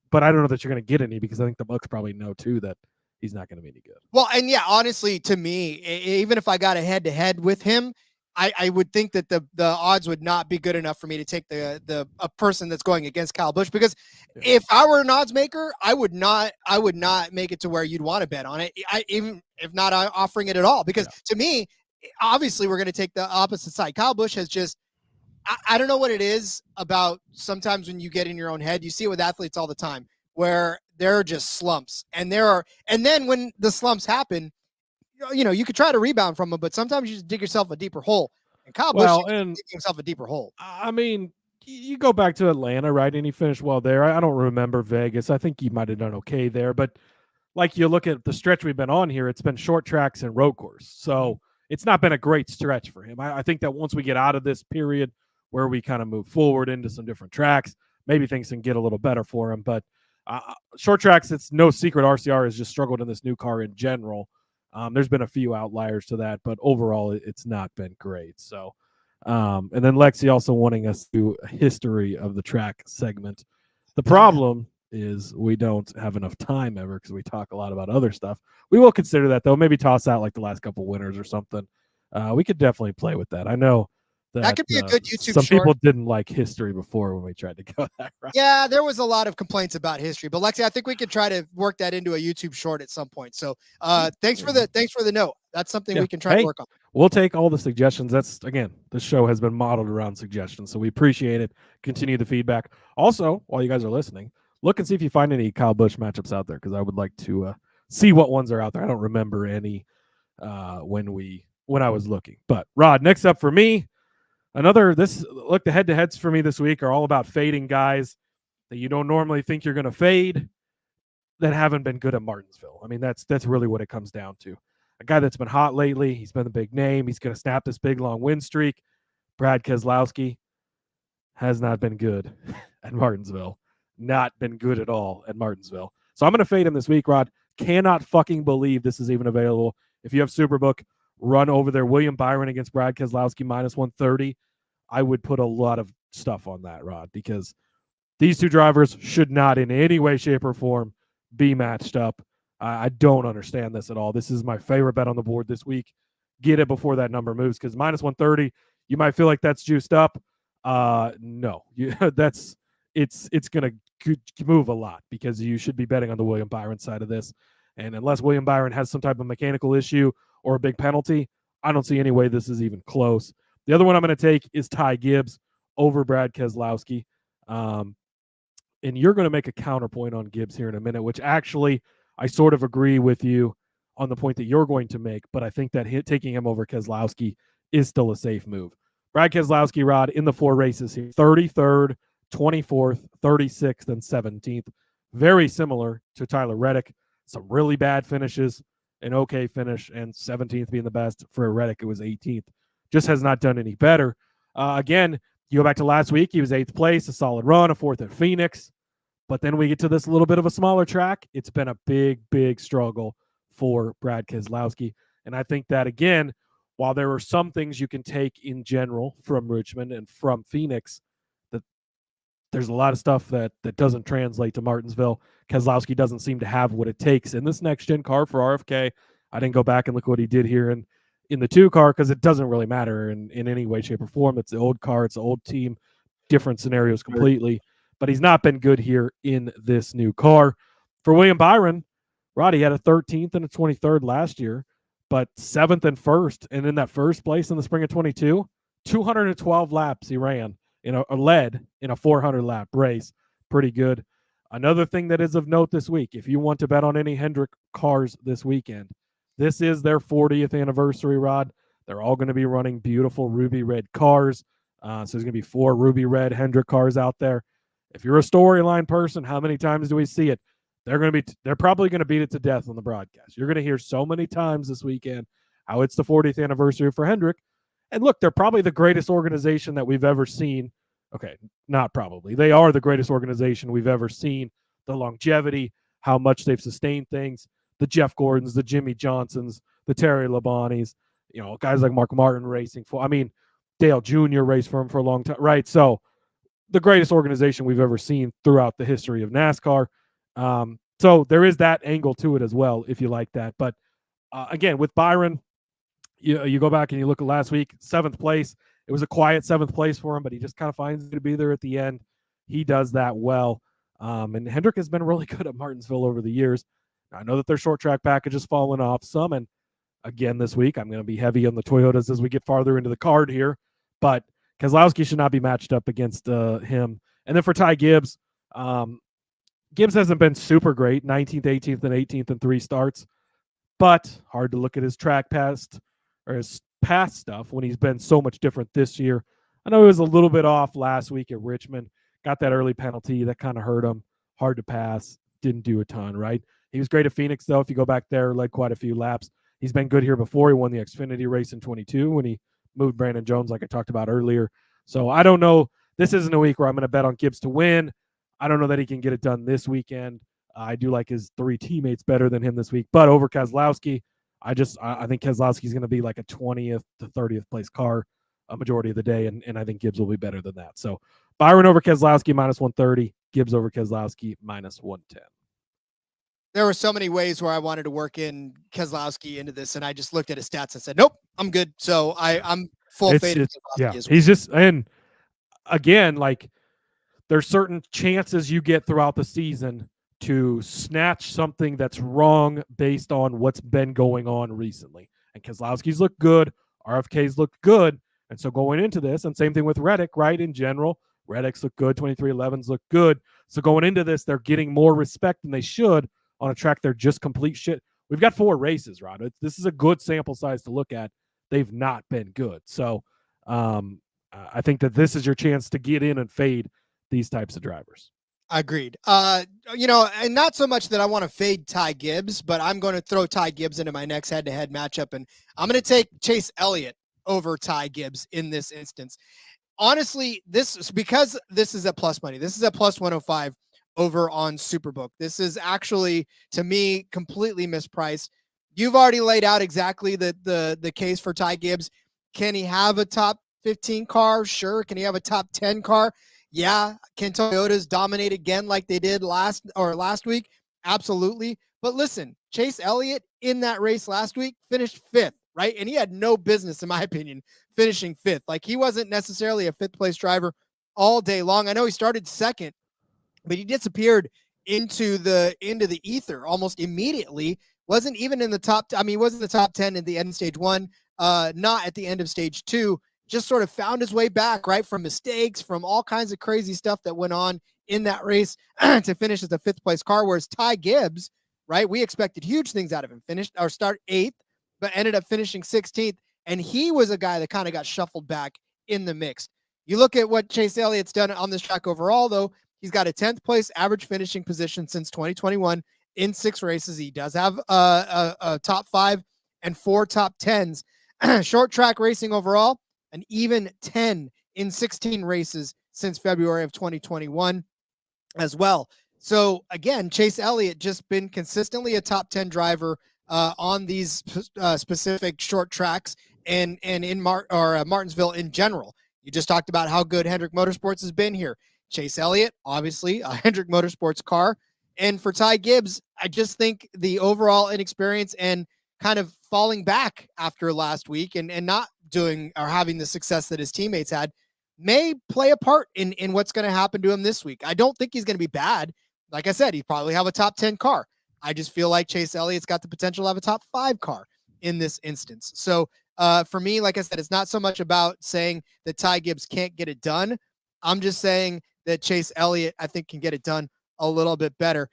But I don't know that you're going to get any because I think the Bucks probably know too that he's not going to be any good. Well, and yeah, honestly, to me, even if I got a head-to-head with him, I would think that the odds would not be good enough for me to take a person that's going against Kyle Busch because if I were an odds maker, I would not make it to where you'd want to bet on it. Even if not offering it at all, because to me, obviously we're going to take the opposite side. Kyle Busch has just, I don't know what it is about sometimes when you get in your own head. You see it with athletes all the time where there are just slumps, and then when the slumps happen, you could try to rebound from them, but sometimes you just dig yourself a deeper hole. And Kyle Busch digging himself a deeper hole. I mean, you go back to Atlanta, right? And he finished well there. I don't remember Vegas. I think he might have done okay there, but like you look at the stretch we've been on here, it's been short tracks and road course. So it's not been a great stretch for him. I think that once we get out of this period where we kind of move forward into some different tracks, maybe things can get a little better for him. But short tracks, it's no secret RCR has just struggled in this new car in general. There's been a few outliers to that, but overall it's not been great. So, and then Lexi also wanting us to do a history of the track segment. The problem is we don't have enough time ever because we talk a lot about other stuff. We will consider that, though. Maybe toss out like the last couple winners or something. We could definitely play with that. I know that could be a good YouTube some short. people didn't like history before when we tried to go that route. Yeah, there was a lot of complaints about history, but Lexi, I think we could try to work that into a YouTube short at some point. So thanks for the note. That's something we can try to work on. We'll take all the suggestions. That's, again, this show has been modeled around suggestions, so we appreciate it. Continue the feedback. Also, while you guys are listening, look and see if you find any Kyle Busch matchups out there, because I would like to see what ones are out there. I don't remember any when I was looking. But Rod, next up for me, the head-to-heads for me this week are all about fading guys that you don't normally think you're going to fade that haven't been good at Martinsville. I mean, that's really what it comes down to. A guy that's been hot lately. He's been the big name. He's going to snap this big long win streak. Brad Keselowski has not been good at Martinsville. Not been good at all at Martinsville. So I'm going to fade him this week, Rod. Cannot fucking believe this is even available. If you have Superbook, run over there. William Byron against Brad Keselowski -130. I would put a lot of stuff on that, Rod, because these two drivers should not in any way, shape, or form be matched up. I don't understand this at all. This is my favorite bet on the board this week. Get it before that number moves, because -130, you might feel like that's juiced up. No, it's going to move a lot, because you should be betting on the William Byron side of this. And unless William Byron has some type of mechanical issue or a big penalty, I don't see any way this is even close. The other one I'm going to take is Ty Gibbs over Brad Keselowski. And you're going to make a counterpoint on Gibbs here in a minute, which actually I sort of agree with you on the point that you're going to make, but I think that taking him over Keselowski is still a safe move. Brad Keselowski, Rod, in the 4 races here, 33rd, 24th, 36th, and 17th. Very similar to Tyler Reddick. Some really bad finishes, an okay finish, and 17th being the best. For Reddick, it was 18th. Just has not done any better. Again, you go back to last week, he was 8th place, a solid run, a 4th at Phoenix. But then we get to this little bit of a smaller track. It's been a big, big struggle for Brad Keselowski. And I think that, again, while there are some things you can take in general from Richmond and from Phoenix, that there's a lot of stuff that doesn't translate to Martinsville. Keselowski doesn't seem to have what it takes in this next-gen car for RFK. I didn't go back and look what he did here in the 2 car, because it doesn't really matter in any way, shape, or form. It's the old car. It's the old team. Different scenarios completely. But he's not been good here in this new car. For William Byron, Roddy had a 13th and a 23rd last year, but 7th and 1st. And in that first place in the spring of 22, 212 laps he ran led in a 400-lap race. Pretty good. Another thing that is of note this week, if you want to bet on any Hendrick cars this weekend, this is their 40th anniversary, Rod. They're all going to be running beautiful ruby red cars. So there's going to be 4 ruby red Hendrick cars out there. If you're a storyline person, how many times do we see it? They're probably going to beat it to death on the broadcast. You're going to hear so many times this weekend how it's the 40th anniversary for Hendrick. And look, they're probably the greatest organization that we've ever seen. Okay, not probably. They are the greatest organization we've ever seen. The longevity, how much they've sustained things, the Jeff Gordons, the Jimmy Johnsons, the Terry Labonis, guys like Mark Martin racing for. I mean, Dale Jr. raced for him for a long time, right? So the greatest organization we've ever seen throughout the history of NASCAR. So there is that angle to it as well, if you like that. But again, with Byron, you go back and you look at last week, 7th place. It was a quiet 7th place for him, but he just kind of finds it to be there at the end. He does that well. And Hendrick has been really good at Martinsville over the years. I know that their short track package has fallen off some. And again this week. I'm going to be heavy on the Toyotas as we get farther into the card here, but Keselowski should not be matched up against him. And then for Ty Gibbs, Gibbs hasn't been super great, 19th, 18th, and 18th in 3 starts, but hard to look at his track past or his past stuff when he's been so much different this year. I know he was a little bit off last week at Richmond, got that early penalty that kind of hurt him, hard to pass, didn't do a ton, right? He was great at Phoenix, though. If you go back there, led quite a few laps. He's been good here before. He won the Xfinity race in 22 when he moved Brandon Jones, like I talked about earlier. So I don't know. This isn't a week where I'm going to bet on Gibbs to win. I don't know that he can get it done this weekend. I do like his 3 teammates better than him this week, but over Keselowski, I think Keselowski is going to be like a 20th to 30th place car a majority of the day, and I think Gibbs will be better than that. So Byron over Keselowski minus 130, Gibbs over Keselowski minus 110. There were so many ways where I wanted to work in Keselowski into this, and I just looked at his stats and said, nope, I'm good. So I'm full fade in Keselowski as well. He's just, and again, like there's certain chances you get throughout the season to snatch something that's wrong based on what's been going on recently. And Keselowski's look good, RFK's look good. And so going into this, and same thing with Reddick, right? In general, Reddick's look good, 2311s look good. So going into this, they're getting more respect than they should on a track they're just complete shit. We've got 4 races, Rod. This is a good sample size to look at. They've not been good. So I think that this is your chance to get in and fade these types of drivers. Agreed. And not so much that I want to fade Ty Gibbs, but I'm going to throw Ty Gibbs into my next head-to-head matchup, and I'm going to take Chase Elliott over Ty Gibbs in this instance. Honestly, because this is at plus money. This is at plus 105 over on Superbook. This is actually, to me, completely mispriced. You've already laid out exactly the case for Ty Gibbs. Can he have a top 15 car? Sure. Can he have a top 10 car? Yeah. Can Toyotas dominate again like they did last week? Absolutely. But listen, Chase Elliott in that race last week finished 5th, right? And he had no business, in my opinion, finishing 5th. Like, he wasn't necessarily a 5th place driver all day long. I know he started 2nd, but he disappeared into the ether almost immediately. Wasn't even in the top. He wasn't in the top 10 at the end of stage 1, not at the end of stage 2. Just sort of found his way back, right, from mistakes, from all kinds of crazy stuff that went on in that race to finish as a 5th place car. Whereas Ty Gibbs, right, we expected huge things out of him. Start 8th, but ended up finishing 16th. And he was a guy that kind of got shuffled back in the mix. You look at what Chase Elliott's done on this track overall, though. He's got a 10th place average finishing position since 2021 in 6 races. He does have a top 5 and 4 top 10s. Short track racing overall, an even 10 in 16 races since February of 2021 as well. So again, Chase Elliott just been consistently a top 10 driver on these specific short tracks and in Martinsville in general. You just talked about how good Hendrick Motorsports has been here. Chase Elliott, obviously a Hendrick Motorsports car. And for Ty Gibbs, I just think the overall inexperience and kind of falling back after last week and not doing or having the success that his teammates had may play a part in what's going to happen to him this week. I don't think he's going to be bad. Like I said, he probably have a top 10 car. I just feel like Chase Elliott's got the potential to have a top 5 car in this instance. So for me, like I said, it's not so much about saying that Ty Gibbs can't get it done. I'm just saying that Chase Elliott, I think, can get it done a little bit better.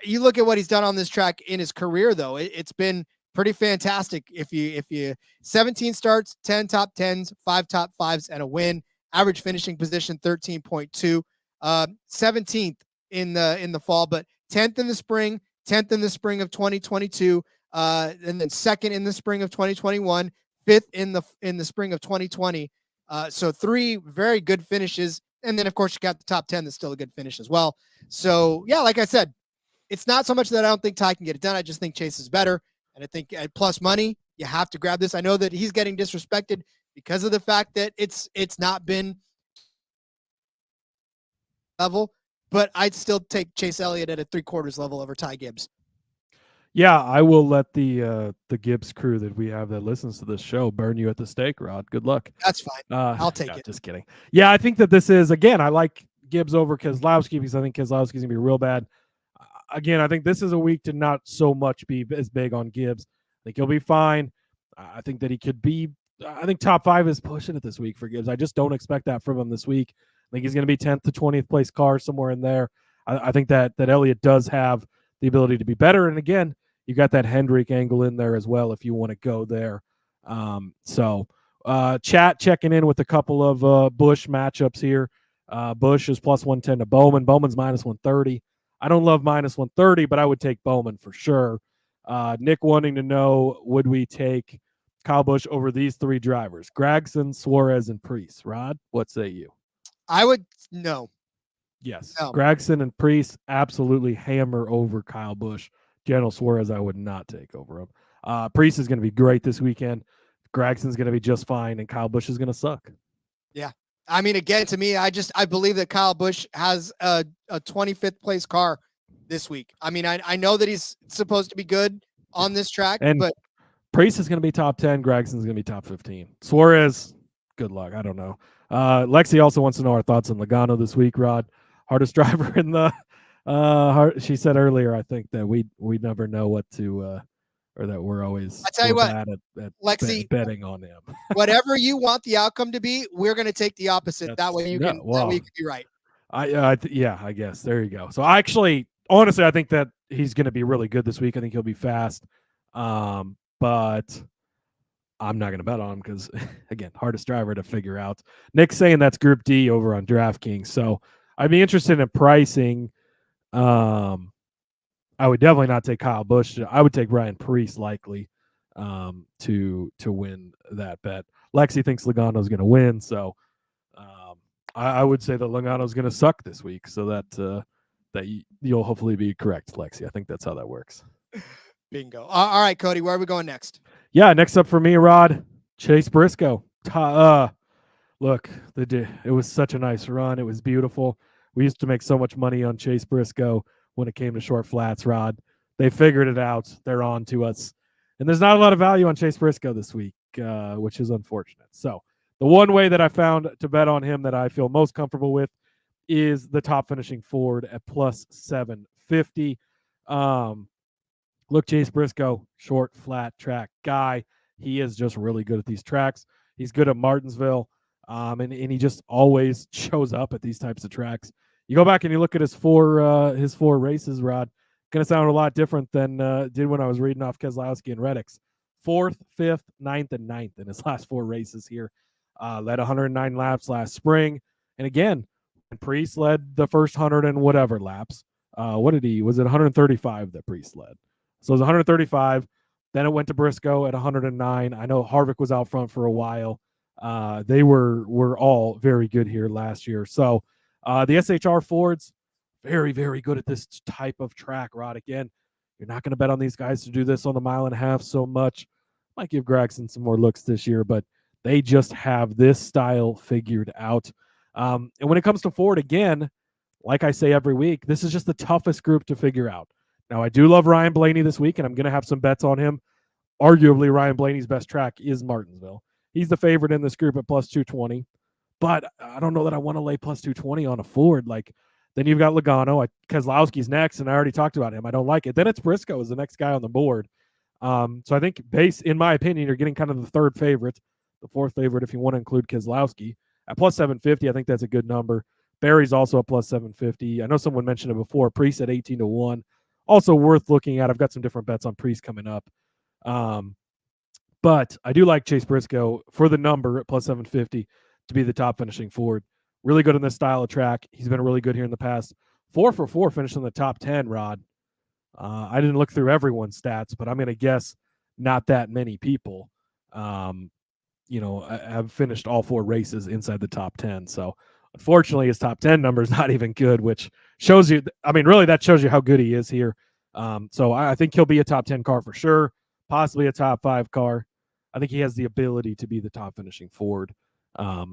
You look at what he's done on this track in his career, though. It's been pretty fantastic. If you 17 starts, 10 top 10s, 5 top 5s, and a win. Average finishing position 13.2, 17th in the fall, but 10th in the spring, 10th in the spring of 2022, and then 2nd in the spring of 2021, 5th in the spring of 2020. So 3 very good finishes, and then of course you got the top 10 that's still a good finish as well. So yeah, like I said, it's not so much that I don't think Ty can get it done. I just think Chase is better, and I think at plus money you have to grab this. I know that he's getting disrespected because of the fact that it's not been level, but I'd still take Chase Elliott at a 3/4 level over Ty Gibbs. Yeah, I will let the Gibbs crew that we have that listens to this show burn you at the stake, Rod. Good luck. That's fine. I'll take it. Just kidding. Yeah, I think that this is, again, I like Gibbs over Keselowski because I think Keselowski's going to be real bad. Again, I think this is a week to not so much be as big on Gibbs. I think he'll be fine. I think that he could be. I think top 5 is pushing it this week for Gibbs. I just don't expect that from him this week. I think he's going to be 10th to 20th place car somewhere in there. I think that Elliott does have the ability to be better. And again, you got that Hendrick angle in there as well if you want to go there. Chat checking in with a couple of Busch matchups here. Busch is plus 110 to Bowman. Bowman's minus 130. I don't love minus 130, but I would take Bowman for sure. Nick wanting to know, would we take Kyle Busch over these 3 drivers? Gragson, Suarez, and Priest. Rod, what say you? I would no. Yes. No. Gragson and Priest absolutely hammer over Kyle Busch. General Suarez, I would not take over him. Priest is going to be great this weekend. Gragson's going to be just fine, and Kyle Busch is going to suck. Yeah. I mean, again, to me, I believe that Kyle Busch has a 25th place car this week. I mean, I know that he's supposed to be good on this track, but Priest is going to be top 10. Gragson's going to be top 15. Suarez, good luck. I don't know. Lexi also wants to know our thoughts on Logano this week, Rod. Hardest driver in the she said earlier, I think, that we never know what to or that we're always bad at Lexi, betting on him. Whatever you want the outcome to be, we're going to take the opposite. That way you can be right. I guess. There you go. So honestly, I think that he's going to be really good this week. I think he'll be fast. But I'm not going to bet on him because, again, hardest driver to figure out. Nick's saying that's Group D over on DraftKings. So I'd be interested in pricing. I would definitely not take Kyle Busch. I would take Ryan Priest likely to win that bet. Lexi thinks Logano's going to win. So I would say that Logano's going to suck this week. So that you'll hopefully be correct, Lexi. I think that's how that works. Bingo. All right, Cody, where are we going next? Yeah, next up for me, Rod, Chase Briscoe. Look, it was such a nice run. It was beautiful. We used to make so much money on Chase Briscoe when it came to short flats, Rod. They figured it out. They're on to us. And there's not a lot of value on Chase Briscoe this week, which is unfortunate. So the one way that I found to bet on him that I feel most comfortable with is the top finishing Ford at plus 750. Look, Chase Briscoe, short, flat track guy. He is just really good at these tracks. He's good at Martinsville, and he just always shows up at these types of tracks. You go back and you look at his four races, Rod, going to sound a lot different than did when I was reading off Keselowski and Reddick's. 4th, 5th, 9th, and 9th in his last 4 races here. Led 109 laps last spring. And again, Priest led the first 100 and whatever laps. Was it 135 that Priest led? So it was 135. Then it went to Briscoe at 109. I know Harvick was out front for a while. They were all very good here last year. So the SHR Fords, very, very good at this type of track, Rod. Again, you're not going to bet on these guys to do this on the 1.5 miles so much. Might give Gragson some more looks this year, but they just have this style figured out. And when it comes to Ford, again, like I say every week, this is just the toughest group to figure out. Now, I do love Ryan Blaney this week, and I'm going to have some bets on him. Arguably, Ryan Blaney's best track is Martinsville. He's the favorite in this group at plus 220, but I don't know that I want to lay plus 220 on a Ford. Then you've got Logano. Keselowski's next, and I already talked about him. I don't like it. Then it's Briscoe is the next guy on the board. So I think, in my opinion, you're getting kind of the third favorite, the fourth favorite if you want to include Keselowski. At plus 750, I think that's a good number. Barry's also at plus 750. I know someone mentioned it before. Priest at 18-1. Also worth looking at. I've got some different bets on Priest coming up. But I do like Chase Briscoe for the number at plus 750 to be the top finishing Ford. Really good in this style of track. He's been really good here in the past. 4 for 4 finished in the top 10, Rod. I didn't look through everyone's stats, but I'm going to guess not that many people, have finished all 4 races inside the top 10. So unfortunately, his top 10 number is not even good, which shows you, really that shows you how good he is here. So I think he'll be a top 10 car for sure, possibly a top 5 car. I think he has the ability to be the top finishing Ford.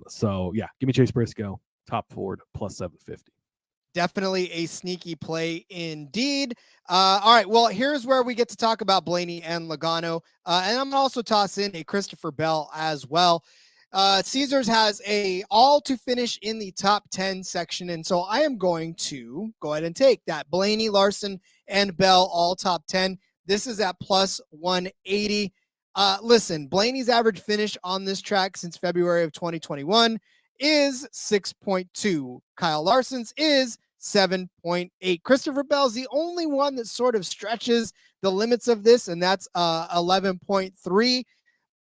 So yeah, give me Chase Briscoe, top Ford, plus 750. Definitely a sneaky play indeed. All right, well, here's where we get to talk about Blaney and Logano. And I'm going to also toss in a Christopher Bell as well. Caesars has a all to finish in the top 10 section. And so I am going to go ahead and take that Blaney, Larson, and Bell all top 10. This is at plus 180. Listen, Blaney's average finish on this track since February of 2021 is 6.2. Kyle Larson's is 7.8. Christopher Bell's the only one that sort of stretches the limits of this, and that's 11.3.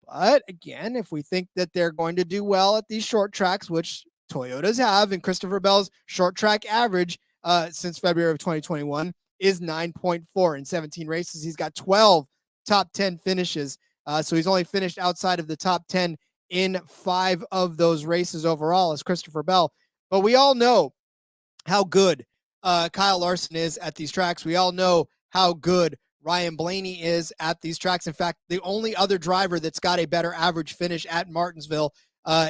But again, if we think that they're going to do well at these short tracks, which Toyotas have, and Christopher Bell's short track average since February of 2021 is 9.4 in 17 races. He's got 12 top 10 finishes. So he's only finished outside of the top 10 in 5 of those races overall as Christopher Bell. But we all know how good Kyle Larson is at these tracks. We all know how good Ryan Blaney is at these tracks. In fact, the only other driver that's got a better average finish at Martinsville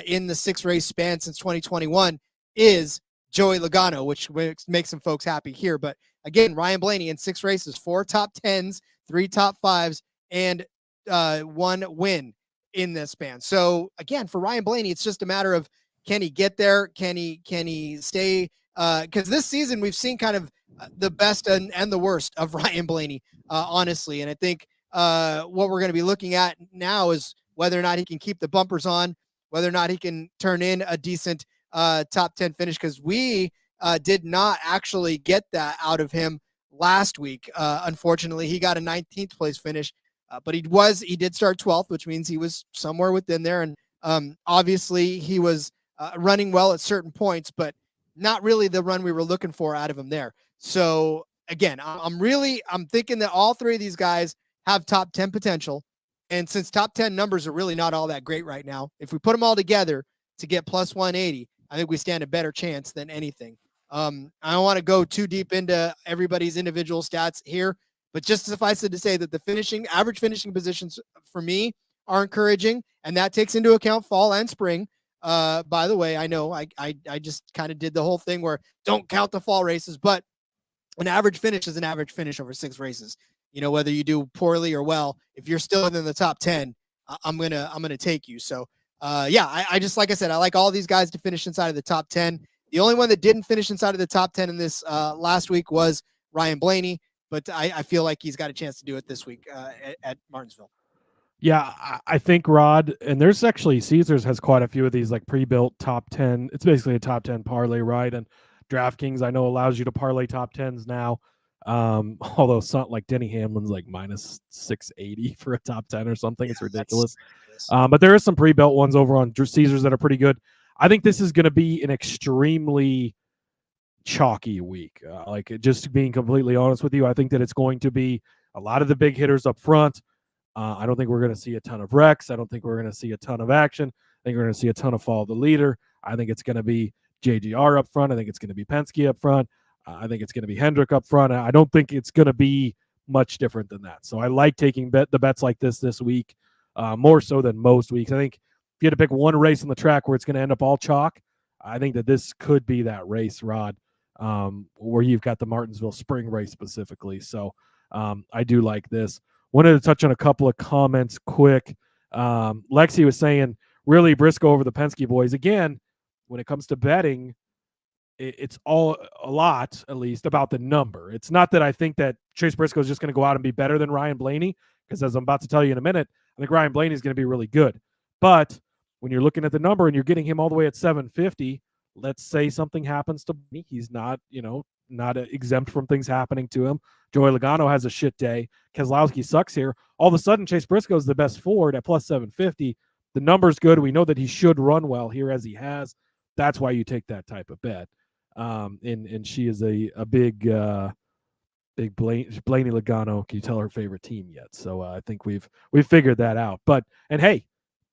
in the 6-race span since 2021 is Joey Logano, which makes some folks happy here. But again, Ryan Blaney in 6 races, 4 top 10s, 3 top 5s, and 1 win in this span. So again, for Ryan Blaney, it's just a matter of, can he get there? Can he stay? Because this season we've seen kind of the best and the worst of Ryan Blaney, honestly. And I think what we're going to be looking at now is whether or not he can keep the bumpers on, whether or not he can turn in a decent top 10 finish, because we did not actually get that out of him last week. Unfortunately, he got a 19th place finish, but he did start 12th, which means he was somewhere within there. And obviously he was running well at certain points, but not really the run we were looking for out of him there. So again, I'm thinking that all 3 of these guys have top 10 potential. And since top 10 numbers are really not all that great right now, if we put them all together to get plus 180, I think we stand a better chance than anything. I don't want to go too deep into everybody's individual stats here, but just suffice it to say that the average finishing positions for me are encouraging, and that takes into account fall and spring. By the way, I know I just kind of did the whole thing where don't count the fall races, but an average finish is an average finish over 6 races. You know, whether you do poorly or well, if you're still within the top 10, I'm gonna take you. So I just, like I said, I like all these guys to finish inside of the top 10. The only one that didn't finish inside of the top 10 in this last week was Ryan Blaney, but I feel like he's got a chance to do it this week at Martinsville. Yeah, I think, Rod, and there's actually Caesars has quite a few of these like pre-built top 10. It's basically a top 10 parlay, right? And DraftKings, I know, allows you to parlay top 10s now. Although something like Denny Hamlin's like minus 680 for a top 10 or something. Yeah, it's ridiculous. But there is some pre-built ones over on Caesars that are pretty good. I think this is going to be an extremely chalky week. Just being completely honest with you, I think that it's going to be a lot of the big hitters up front. I don't think we're going to see a ton of wrecks. I don't think we're going to see a ton of action. I think we're going to see a ton of follow the leader. I think it's going to be JGR up front. I think it's going to be Penske up front. I think it's going to be Hendrick up front. I don't think it's going to be much different than that. So I like taking the bets like this week, more so than most weeks. I think if you had to pick one race on the track where it's going to end up all chalk, I think that this could be that race, Rod, where you've got the Martinsville spring race specifically. So I do like this. Wanted to touch on a couple of comments quick. Lexi was saying, really, Briscoe over the Penske boys. Again, when it comes to betting, it's all a lot, at least, about the number. It's not that I think that Chase Briscoe is just going to go out and be better than Ryan Blaney, because as I'm about to tell you in a minute, I think Ryan Blaney is going to be really good. But when you're looking at the number and you're getting him all the way at 750, let's say something happens to me. He's not, not exempt from things happening to him. Joey Logano has a shit day. Keselowski sucks here. All of a sudden, Chase Briscoe is the best Ford at plus 750. The number's good. We know that he should run well here as he has. That's why you take that type of bet. And she is a big Blaney Logano. Can you tell her favorite team yet? So I think we've figured that out. And hey,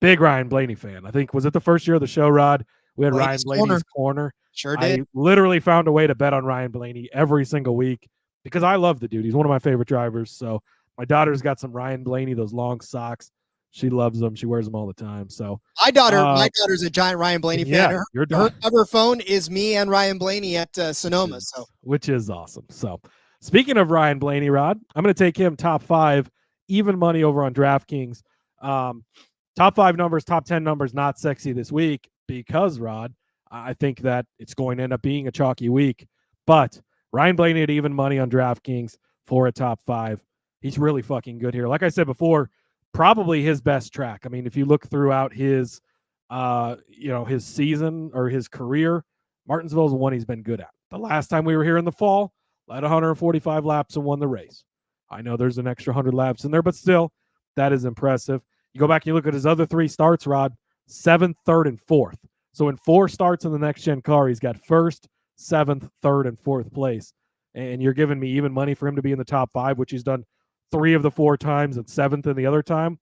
big Ryan Blaney fan. I think, was it the first year of the show, Rod? We had Ryan Blaney's corner. Sure did. I literally found a way to bet on Ryan Blaney every single week because I love the dude. He's one of my favorite drivers. So my daughter's got some Ryan Blaney, those long socks. She loves them. She wears them all the time. So my daughter's a giant Ryan Blaney fan. Her cover phone is me and Ryan Blaney at Sonoma. Which is awesome. So speaking of Ryan Blaney, Rod, I'm going to take him top 5, even money over on DraftKings. Top 5 numbers, top 10 numbers, not sexy this week because, Rod, I think that it's going to end up being a chalky week. But Ryan Blaney at even money on DraftKings for a top 5. He's really fucking good here. Like I said before, probably his best track. I mean, if you look throughout his, his season or his career, Martinsville is the one he's been good at. The last time we were here in the fall, led 145 laps and won the race. I know there's an extra 100 laps in there, but still, that is impressive. You go back and you look at his other 3 starts, Rod, 7th, 3rd, and 4th. So in 4 starts in the next-gen car, he's got 1st, 7th, 3rd, and 4th place. And you're giving me even money for him to be in the top 5, which he's done 3 of the 4 times and 7th in the other time.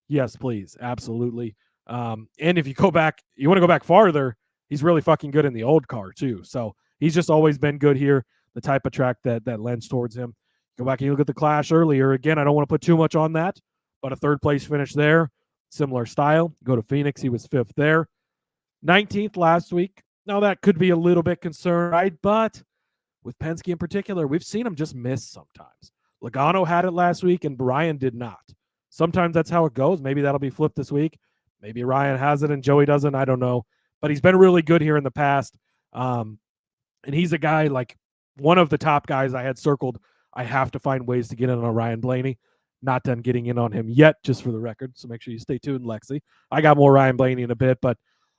Yes, please. Absolutely. And if you want to go back farther, he's really fucking good in the old car too. So he's just always been good here, the type of track that lends towards him. Go back and you look at the Clash earlier. Again, I don't want to put too much on that, but a 3rd place finish there. Similar style. Go to Phoenix. He was 5th there. 19th last week. Now that could be a little bit concerned, right? But with Penske in particular, we've seen him just miss sometimes. Logano had it last week and Brian did not. Sometimes that's how it goes. Maybe that'll be flipped this week. Maybe Ryan has it and Joey doesn't. I don't know. But he's been really good here in the past. And he's a guy, like one of the top guys I had circled. I have to find ways to get in on Ryan Blaney. Not done getting in on him yet, just for the record. So make sure you stay tuned, Lexi. I got more Ryan Blaney in a bit, but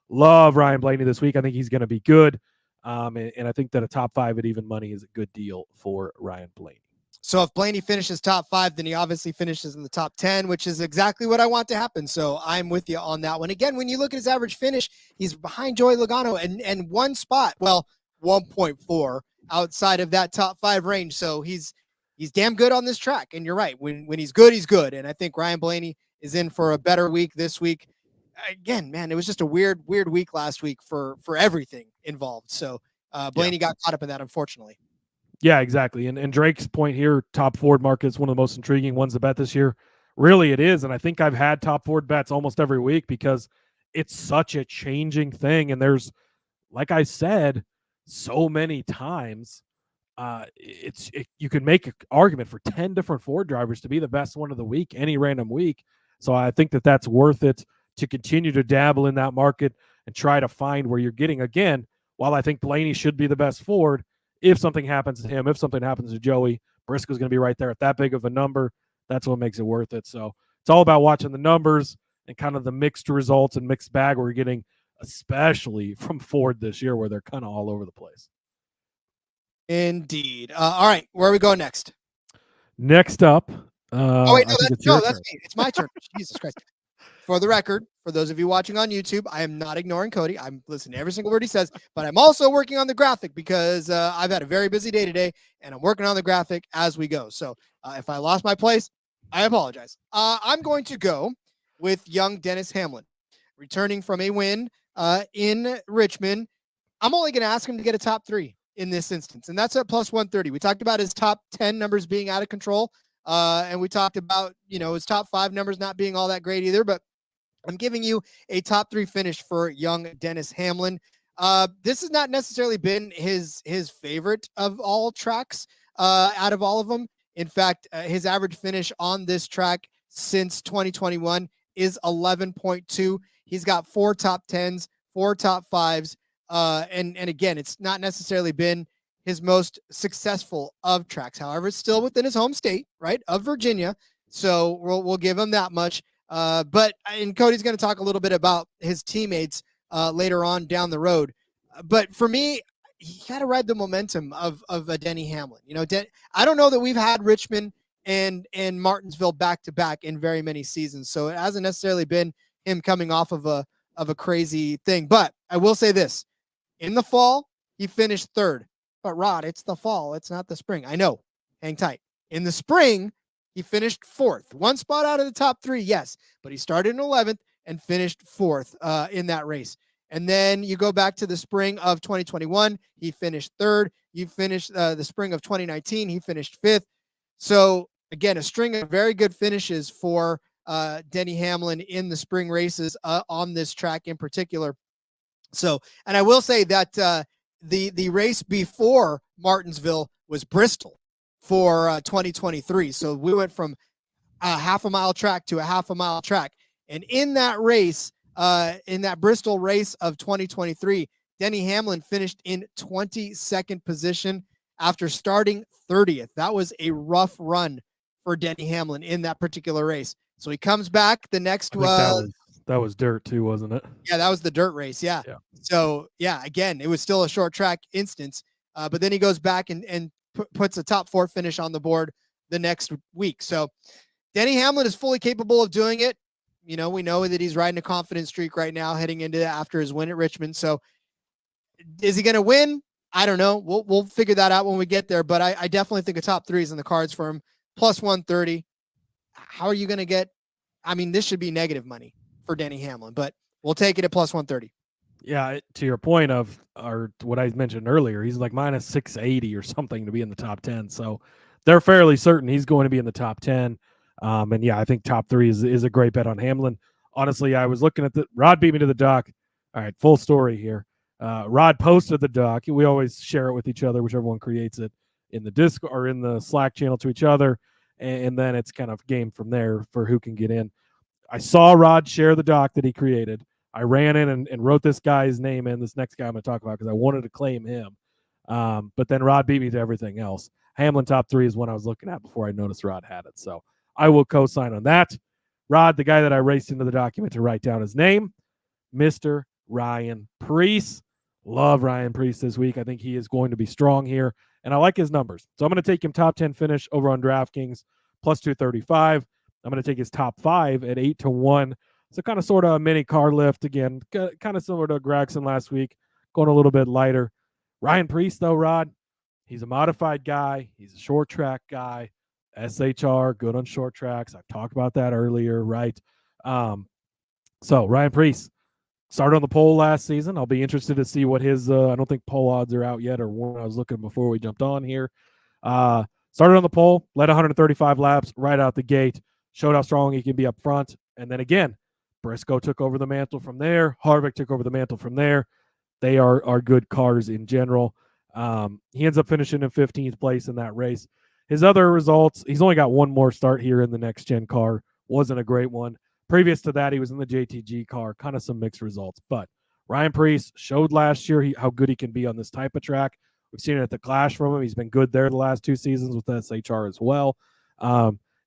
love Ryan Blaney this week. I think he's going to be good. And I think that a top 5 at even money is a good deal for Ryan Blaney. So if Blaney finishes top 5, then he obviously finishes in the top 10, which is exactly what I want to happen. So I'm with you on that one. Again, when you look at his average finish, he's behind Joey Logano and 1 spot, 1.4 outside of that top 5 range. So he's damn good on this track. And you're right. When he's good, he's good. And I think Ryan Blaney is in for a better week this week. Again, man, it was just a weird week last week for everything involved. So Blaney got caught up in that, unfortunately. Yeah, exactly. And Drake's point here, top Ford market is one of the most intriguing ones to bet this year. Really, it is. And I think I've had top Ford bets almost every week because it's such a changing thing. And there's, like I said, so many times, you can make an argument for 10 different Ford drivers to be the best one of the week, any random week. So I think that that's worth it to continue to dabble in that market and try to find where you're getting. Again, while I think Blaney should be the best Ford, if something happens to him, if something happens to Joey, Briscoe's going to be right there at that big of a number. That's what makes it worth it. So it's all about watching the numbers and kind of the mixed results and mixed bag we're getting, especially from Ford this year, where they're kind of all over the place. Indeed. All right, where are we going next? Next up. That's me. It's my turn. Jesus Christ. For the record, for those of you watching on YouTube, I am not ignoring Cody. I'm listening to every single word he says, but I'm also working on the graphic because I've had a very busy day today, and I'm working on the graphic as we go. So if I lost my place, I apologize. I'm going to go with young Dennis Hamlin, returning from a win in Richmond. I'm only going to ask him to get a top 3 in this instance, and that's at plus 130. We talked about his top 10 numbers being out of control, and we talked about his top 5 numbers not being all that great either, but I'm giving you a top 3 finish for young Dennis Hamlin. This has not necessarily been his favorite of all tracks out of all of them. In fact, his average finish on this track since 2021 is 11.2. He's got 4 top 10s, 4 top 5s. And again, it's not necessarily been his most successful of tracks. However, it's still within his home state, right, of Virginia. So we'll give him that much. But Cody's going to talk a little bit about his teammates later on down the road. But for me, he got to ride the momentum of a Denny Hamlin. I don't know that we've had Richmond and Martinsville back to back in very many seasons. So it hasn't necessarily been him coming off of a crazy thing. But I will say this: in the fall, he finished 3rd. But Rod, it's the fall. It's not the spring. I know. Hang tight. In the spring, he finished 4th. 1 spot out of the top 3, yes. But he started in 11th and finished 4th in that race. And then you go back to the spring of 2021. He finished 3rd. You finished the spring of 2019. He finished 5th. So, again, a string of very good finishes for Denny Hamlin in the spring races on this track in particular. So, and I will say that the race before Martinsville was Bristol for 2023. So we went from a half a mile track to a half a mile track. And in that race, in that Bristol race of 2023, Denny Hamlin finished in 22nd position after starting 30th. That was a rough run for Denny Hamlin in that particular race. So he comes back the next. I think that was dirt too, wasn't it? Yeah, that was the dirt race. Yeah. So yeah, again, it was still a short track instance, but then he goes back and puts a top 4 finish on the board the next week. So Denny Hamlin is fully capable of doing it. You know, we know that he's riding a confident streak right now, heading into after his win at Richmond. So is he going to win? I don't know. We'll figure that out when we get there. But I definitely think a top 3 is in the cards for him. Plus 130. How are you going to get? I mean, this should be negative money for Denny Hamlin, but we'll take it at plus 130. Yeah, to your point of what I mentioned earlier, he's like minus 680 or something to be in the top 10. So they're fairly certain he's going to be in the top 10. And yeah, I think top 3 is a great bet on Hamlin. Honestly, I was looking at Rod beat me to the dock. All right, full story here. Rod posted the doc. We always share it with each other, whichever one creates it in the Discord or in the Slack channel to each other. And then it's kind of game from there for who can get in. I saw Rod share the doc that he created. I ran in and wrote this guy's name in, this next guy I'm going to talk about, because I wanted to claim him. But then Rod beat me to everything else. Hamlin top 3 is one I was looking at before I noticed Rod had it. So I will co-sign on that. Rod, the guy that I raced into the document to write down his name, Mr. Ryan Preece. Love Ryan Preece this week. I think he is going to be strong here, and I like his numbers. So I'm going to take him top 10 finish over on DraftKings, plus 235. I'm going to take his top 5 at 8-1. So kind of sort of a mini car lift again, kind of similar to Gregson last week, going a little bit lighter. Ryan Preece, though, Rod, he's a modified guy. He's a short track guy. SHR, good on short tracks. I've talked about that earlier, right? So Ryan Preece started on the pole last season. I'll be interested to see what his, I don't think pole odds are out yet, or one I was looking before we jumped on here. Started on the pole, led 135 laps right out the gate, showed how strong he can be up front. And then again, Briscoe took over the mantle from there. Harvick took over the mantle from there. They are good cars in general. He ends up finishing in 15th place in that race. His other results, he's only got one more start here in the next gen car. Wasn't a great one. Previous to that, he was in the JTG car. Kind of some mixed results. But Ryan Preece showed last year how good he can be on this type of track. We've seen it at the Clash from him. He's been good there the last 2 seasons with SHR as well.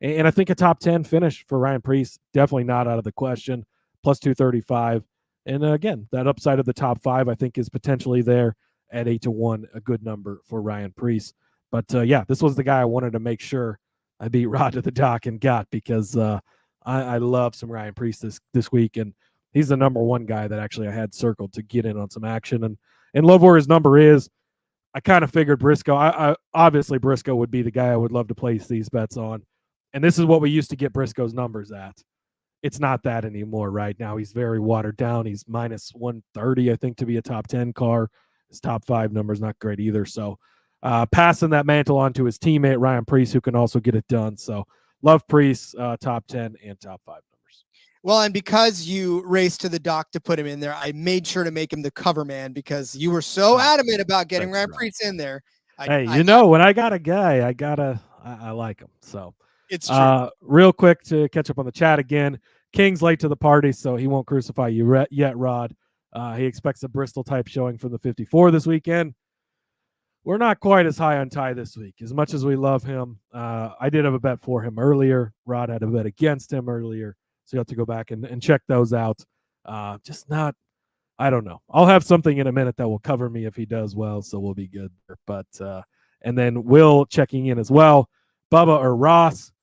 And I think a top 10 finish for Ryan Preece, definitely not out of the question. Plus 235. And again, that upside of the top 5, I think, is potentially there at 8-1, a good number for Ryan Preece. But yeah, this was the guy I wanted to make sure I beat Rod to the dock and got, because I love some Ryan Preece this week. And he's the number 1 guy that actually I had circled to get in on some action. And love where his number is. I kind of figured Briscoe. I obviously Briscoe would be the guy I would love to place these bets on. And this is what we used to get Briscoe's numbers at. It's not that anymore right now. He's very watered down. He's minus 130, I think, to be a top 10 car. His top 5 number is not great either. So passing that mantle on to his teammate, Ryan Preece, who can also get it done. So love Preece, top 10 and top 5 numbers. Well, and because you raced to the dock to put him in there, I made sure to make him the cover man, because you were so adamant about getting Ryan Preece in there. When I got a guy, I like him. So it's true. Real quick to catch up on the chat again. King's late to the party, so he won't crucify you yet, Rod. He expects a Bristol type showing from the 54 this weekend. We're not quite as high on Ty this week. As much as we love him, I did have a bet for him earlier. Rod had a bet against him earlier, so you have to go back and check those out. Just not, I don't know. I'll have something in a minute that will cover me if he does well, so we'll be good. But and then Will checking in as well. Bubba or Ross?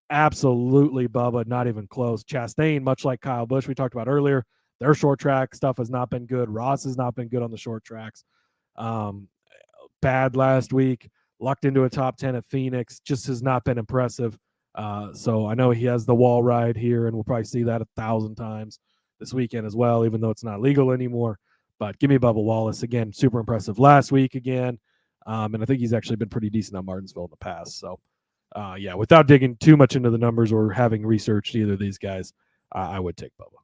Absolutely Bubba, not even close. Chastain, much like Kyle Busch we talked about earlier, their short track stuff has not been good. Ross has not been good on the short tracks. Bad last week, lucked into a top 10 at Phoenix, just has not been impressive. So I know he has the wall ride here, and we'll probably see that 1,000 times this weekend as well, even though it's not legal anymore. But give me Bubba Wallace. Again, super impressive last week again. And I think he's actually been pretty decent on Martinsville in the past. So yeah, without digging too much into the numbers or having researched either of these guys, I would take Bubba.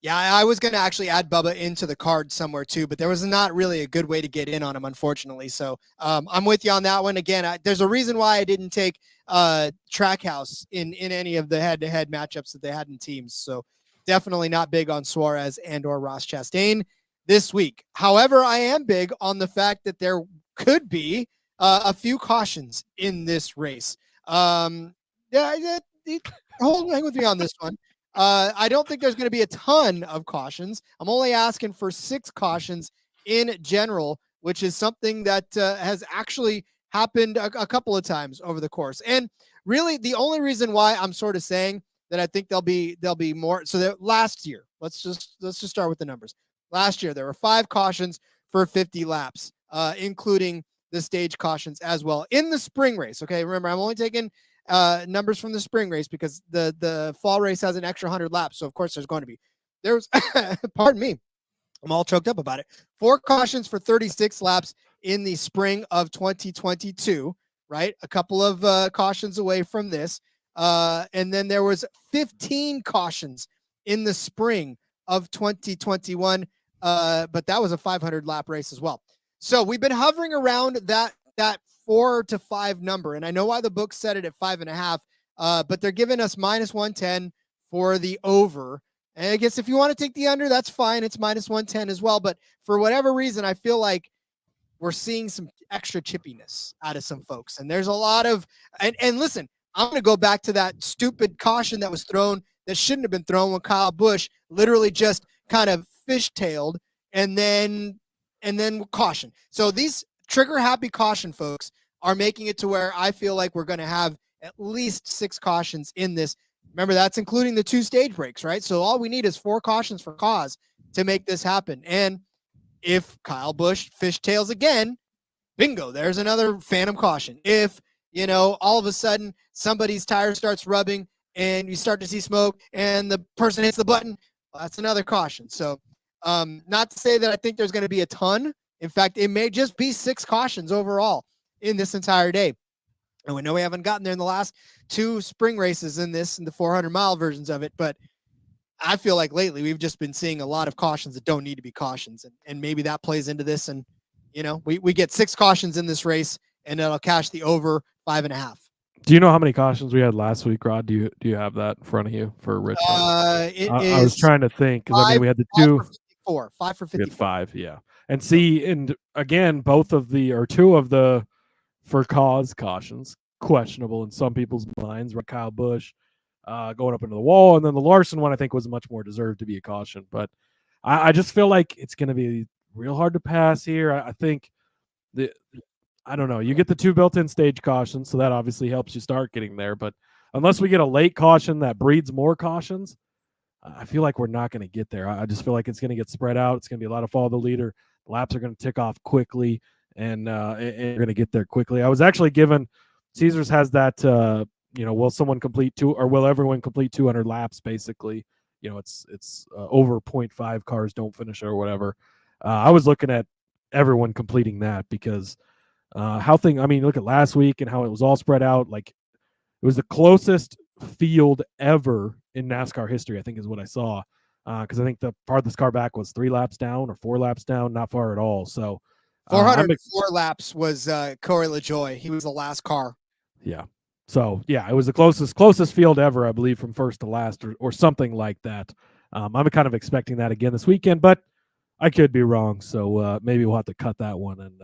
Yeah, I was going to actually add Bubba into the card somewhere too, but there was not really a good way to get in on him, unfortunately. So I'm with you on that one. Again, there's a reason why I didn't take Trackhouse in any of the head-to-head matchups that they had in teams. So definitely not big on Suarez and or Ross Chastain this week. However, I am big on the fact that there could be a few cautions in this race. hang with me on this one. I don't think there's going to be a ton of cautions. I'm only asking for 6 cautions in general, which is something that has actually happened a couple of times over the course. And really, the only reason why I'm sort of saying that I think there'll be more. So that last year, let's just start with the numbers. Last year, there were 5 cautions for 50 laps, including the stage cautions as well in the spring race. Okay, remember, I'm only taking numbers from the spring race because the fall race has an extra 100 laps. So of course there was pardon me, I'm all choked up about it. 4 cautions for 36 laps in the spring of 2022, right? A couple of cautions away from this. And then there was 15 cautions in the spring of 2021. But that was a 500 lap race as well. So we've been hovering around that 4 to 5 number. And I know why the book set it at 5.5, but they're giving us -110 for the over. And I guess if you want to take the under, that's fine. It's -110 as well. But for whatever reason, I feel like we're seeing some extra chippiness out of some folks. And there's a lot of, and listen, I'm going to go back to that stupid caution that was thrown that shouldn't have been thrown when Kyle Busch literally just kind of fishtailed and then caution. So these trigger happy caution folks are making it to where I feel like we're going to have at least 6 cautions in this. Remember, that's including the 2 stage breaks, right? So all we need is 4 cautions for cause to make this happen. And if Kyle Busch fishtails again, bingo, there's another phantom caution. If, all of a sudden somebody's tire starts rubbing and you start to see smoke and the person hits the button, well, that's another caution. So not to say that I think there's going to be a ton. In fact, it may just be 6 cautions overall in this entire day. And we know we haven't gotten there in the last 2 spring races in the 400-mile versions of it. But I feel like lately we've just been seeing a lot of cautions that don't need to be cautions. And maybe that plays into this. And, we get 6 cautions in this race and it'll cash the over 5.5. Do you know how many cautions we had last week, Rod? Do you have that in front of you for Richmond? I was trying to think because we had the 2. 5 for 54. We had 5, yeah. And see, and again, 2 of the for cause cautions questionable in some people's minds. Right, Kyle Busch going up into the wall, and then the Larson one I think was much more deserved to be a caution. But I just feel like it's going to be real hard to pass here. I think I don't know. You get the 2 built-in stage cautions, so that obviously helps you start getting there. But unless we get a late caution that breeds more cautions, I feel like we're not going to get there. I just feel like it's going to get spread out. It's going to be a lot of follow the leader. Laps are going to tick off quickly, and you're going to get there quickly. I was actually given Caesars has that. Will someone complete 2 or will everyone complete 200 laps? Basically, it's over 0.5 cars don't finish or whatever. I was looking at everyone completing that because look at last week and how it was all spread out. Like it was the closest field ever in NASCAR history, I think is what I saw. Because I think the farthest car back was 3 laps down or 4 laps down, not far at all. So 404 laps was Corey LaJoie. He was the last car. Yeah. So yeah, it was the closest field ever, I believe, from first to last or something like that. I'm kind of expecting that again this weekend, but I could be wrong. So maybe we'll have to cut that one and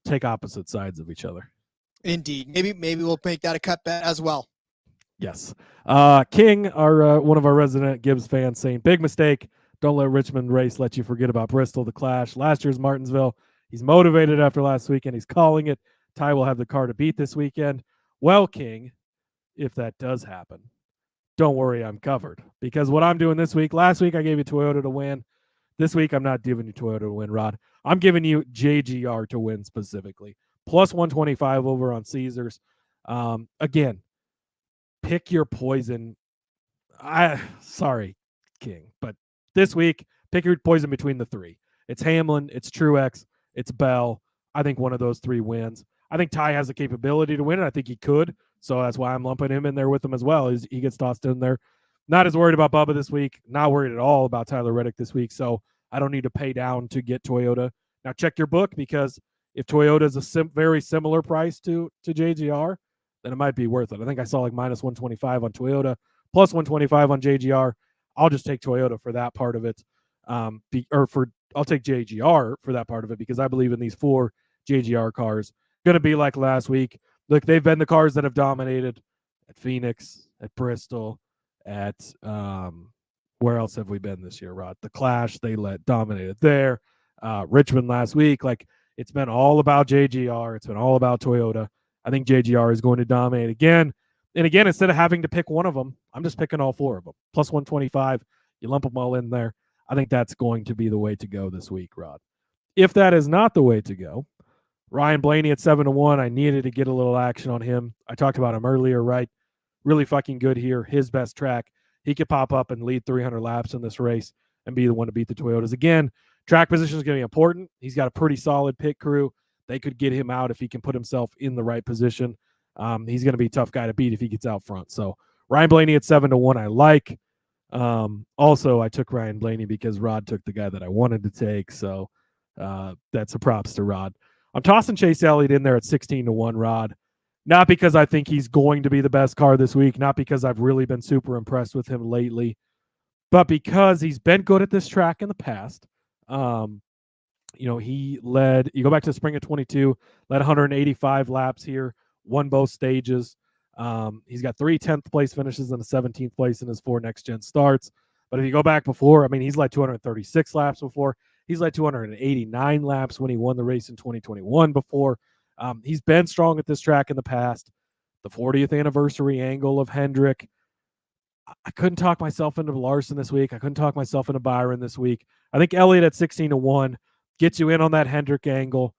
take opposite sides of each other. Indeed. Maybe we'll make that a cut bet as well. Yes. King, our one of our resident Gibbs fans, saying, big mistake. Don't let Richmond race let you forget about Bristol, the Clash. Last year's Martinsville. He's motivated after last weekend. He's calling it. Ty will have the car to beat this weekend. Well, King, if that does happen, don't worry, I'm covered. Because what I'm doing this week, last week I gave you Toyota to win. This week I'm not giving you Toyota to win, Rod. I'm giving you JGR to win specifically. Plus 125 over on Caesars. Again, pick your poison. Sorry, King, but this week, pick your poison between the 3. It's Hamlin, it's Truex, it's Bell. I think one of those 3 wins. I think Ty has the capability to win it. I think he could. So that's why I'm lumping him in there with him as well. He gets tossed in there. Not as worried about Bubba this week. Not worried at all about Tyler Reddick this week. So I don't need to pay down to get Toyota. Now check your book, because if Toyota is a very similar price to JGR, then it might be worth it. I think I saw like minus 125 on Toyota, plus 125 on JGR. I'll just take Toyota for that part of it. I'll take JGR for that part of it, because I believe in these 4 JGR cars. Going to be like last week. Look, they've been the cars that have dominated. at Phoenix, at Bristol, at where else have we been this year, Rod? The Clash, they dominated there. Richmond last week. Like, it's been all about JGR. It's been all about Toyota. I think JGR is going to dominate again. And again, instead of having to pick one of them, I'm just picking all four of them. Plus 125, you lump them all in there. I think that's going to be the way to go this week, Rod. If that is not the way to go, Ryan Blaney at 7-1, I needed to get a little action on him. I talked about him earlier, right? Really fucking good here. His best track. He could pop up and lead 300 laps in this race and be the one to beat the Toyotas. Again, track position is going to be important. He's got a pretty solid pit crew. They could get him out if he can put himself in the right position. He's going to be a tough guy to beat if he gets out front. So Ryan Blaney at 7-1, I like. Also, I took Ryan Blaney because Rod took the guy that I wanted to take. So that's a props to Rod. I'm tossing Chase Elliott in there at 16-1, Rod. Not because I think he's going to be the best car this week, not because I've really been super impressed with him lately, but because he's been good at this track in the past. He led, you go back to the spring of 22, led 185 laps here, won both stages. He's got 3 10th place finishes and a 17th place in his 4 next gen starts. But if you go back before, I mean, he's led 236 laps before. He's led 289 laps when he won the race in 2021 before. He's been strong at this track in the past. The 40th anniversary angle of Hendrick. I couldn't talk myself into Larson this week. I couldn't talk myself into Byron this week. I think Elliott at 16-1 gets you in on that Hendrick angle.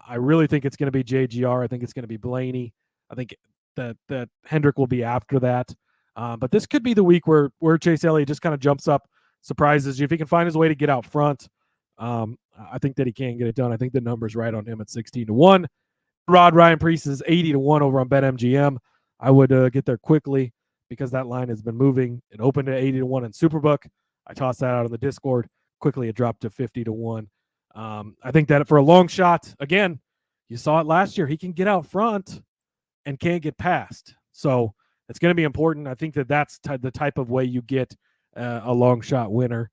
I really think it's going to be JGR. I think it's going to be Blaney. I think that Hendrick will be after that. But this could be the week where Chase Elliott just kind of jumps up, surprises you. If he can find his way to get out front, I think that he can get it done. I think the number's right on him at 16-1. Ryan Preece is 80-1 over on BetMGM. I would get there quickly because that line has been moving. It opened at 80-1 in Superbook. I tossed that out on the Discord. Quickly, it dropped to 50-1. I think that for a long shot, again, you saw it last year. He can get out front and can't get past. So it's going to be important. I think that's the type of way you get a long shot winner.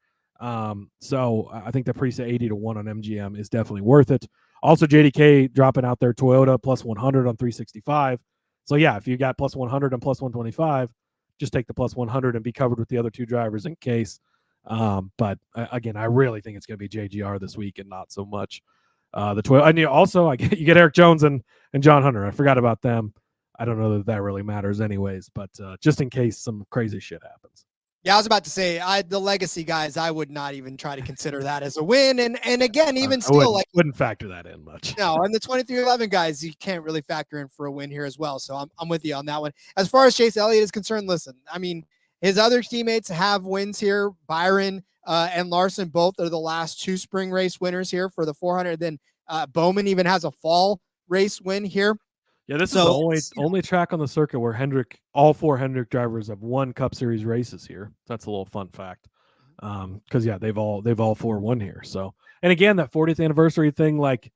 So I think the Preece at 80-1 on MGM is definitely worth it. Also, JDK dropping out there, Toyota plus 100 on 365. So yeah, if you got plus 100 and plus 125, just take the plus 100 and be covered with the other 2 drivers in case. But again, I really think it's going to be JGR this week and not so much the Toyota. And also, you get Eric Jones and John Hunter. I forgot about them. I don't know that really matters anyways, but just in case some crazy shit happens. Yeah, I was about to say, the legacy guys, I would not even try to consider that as a win. And again, even still, wouldn't factor that in much. No, and the 23-11 guys, you can't really factor in for a win here as well. So I'm with you on that one. As far as Chase Elliott is concerned, listen, I mean, his other teammates have wins here. Byron and Larson both are the last 2 spring race winners here for the 400. Then Bowman even has a fall race win here. Yeah, this is the only track on the circuit where all 4 Hendrick drivers have won Cup Series races here. That's a little fun fact. Because they've all 4 won here. So, and again, that 40th anniversary thing, like,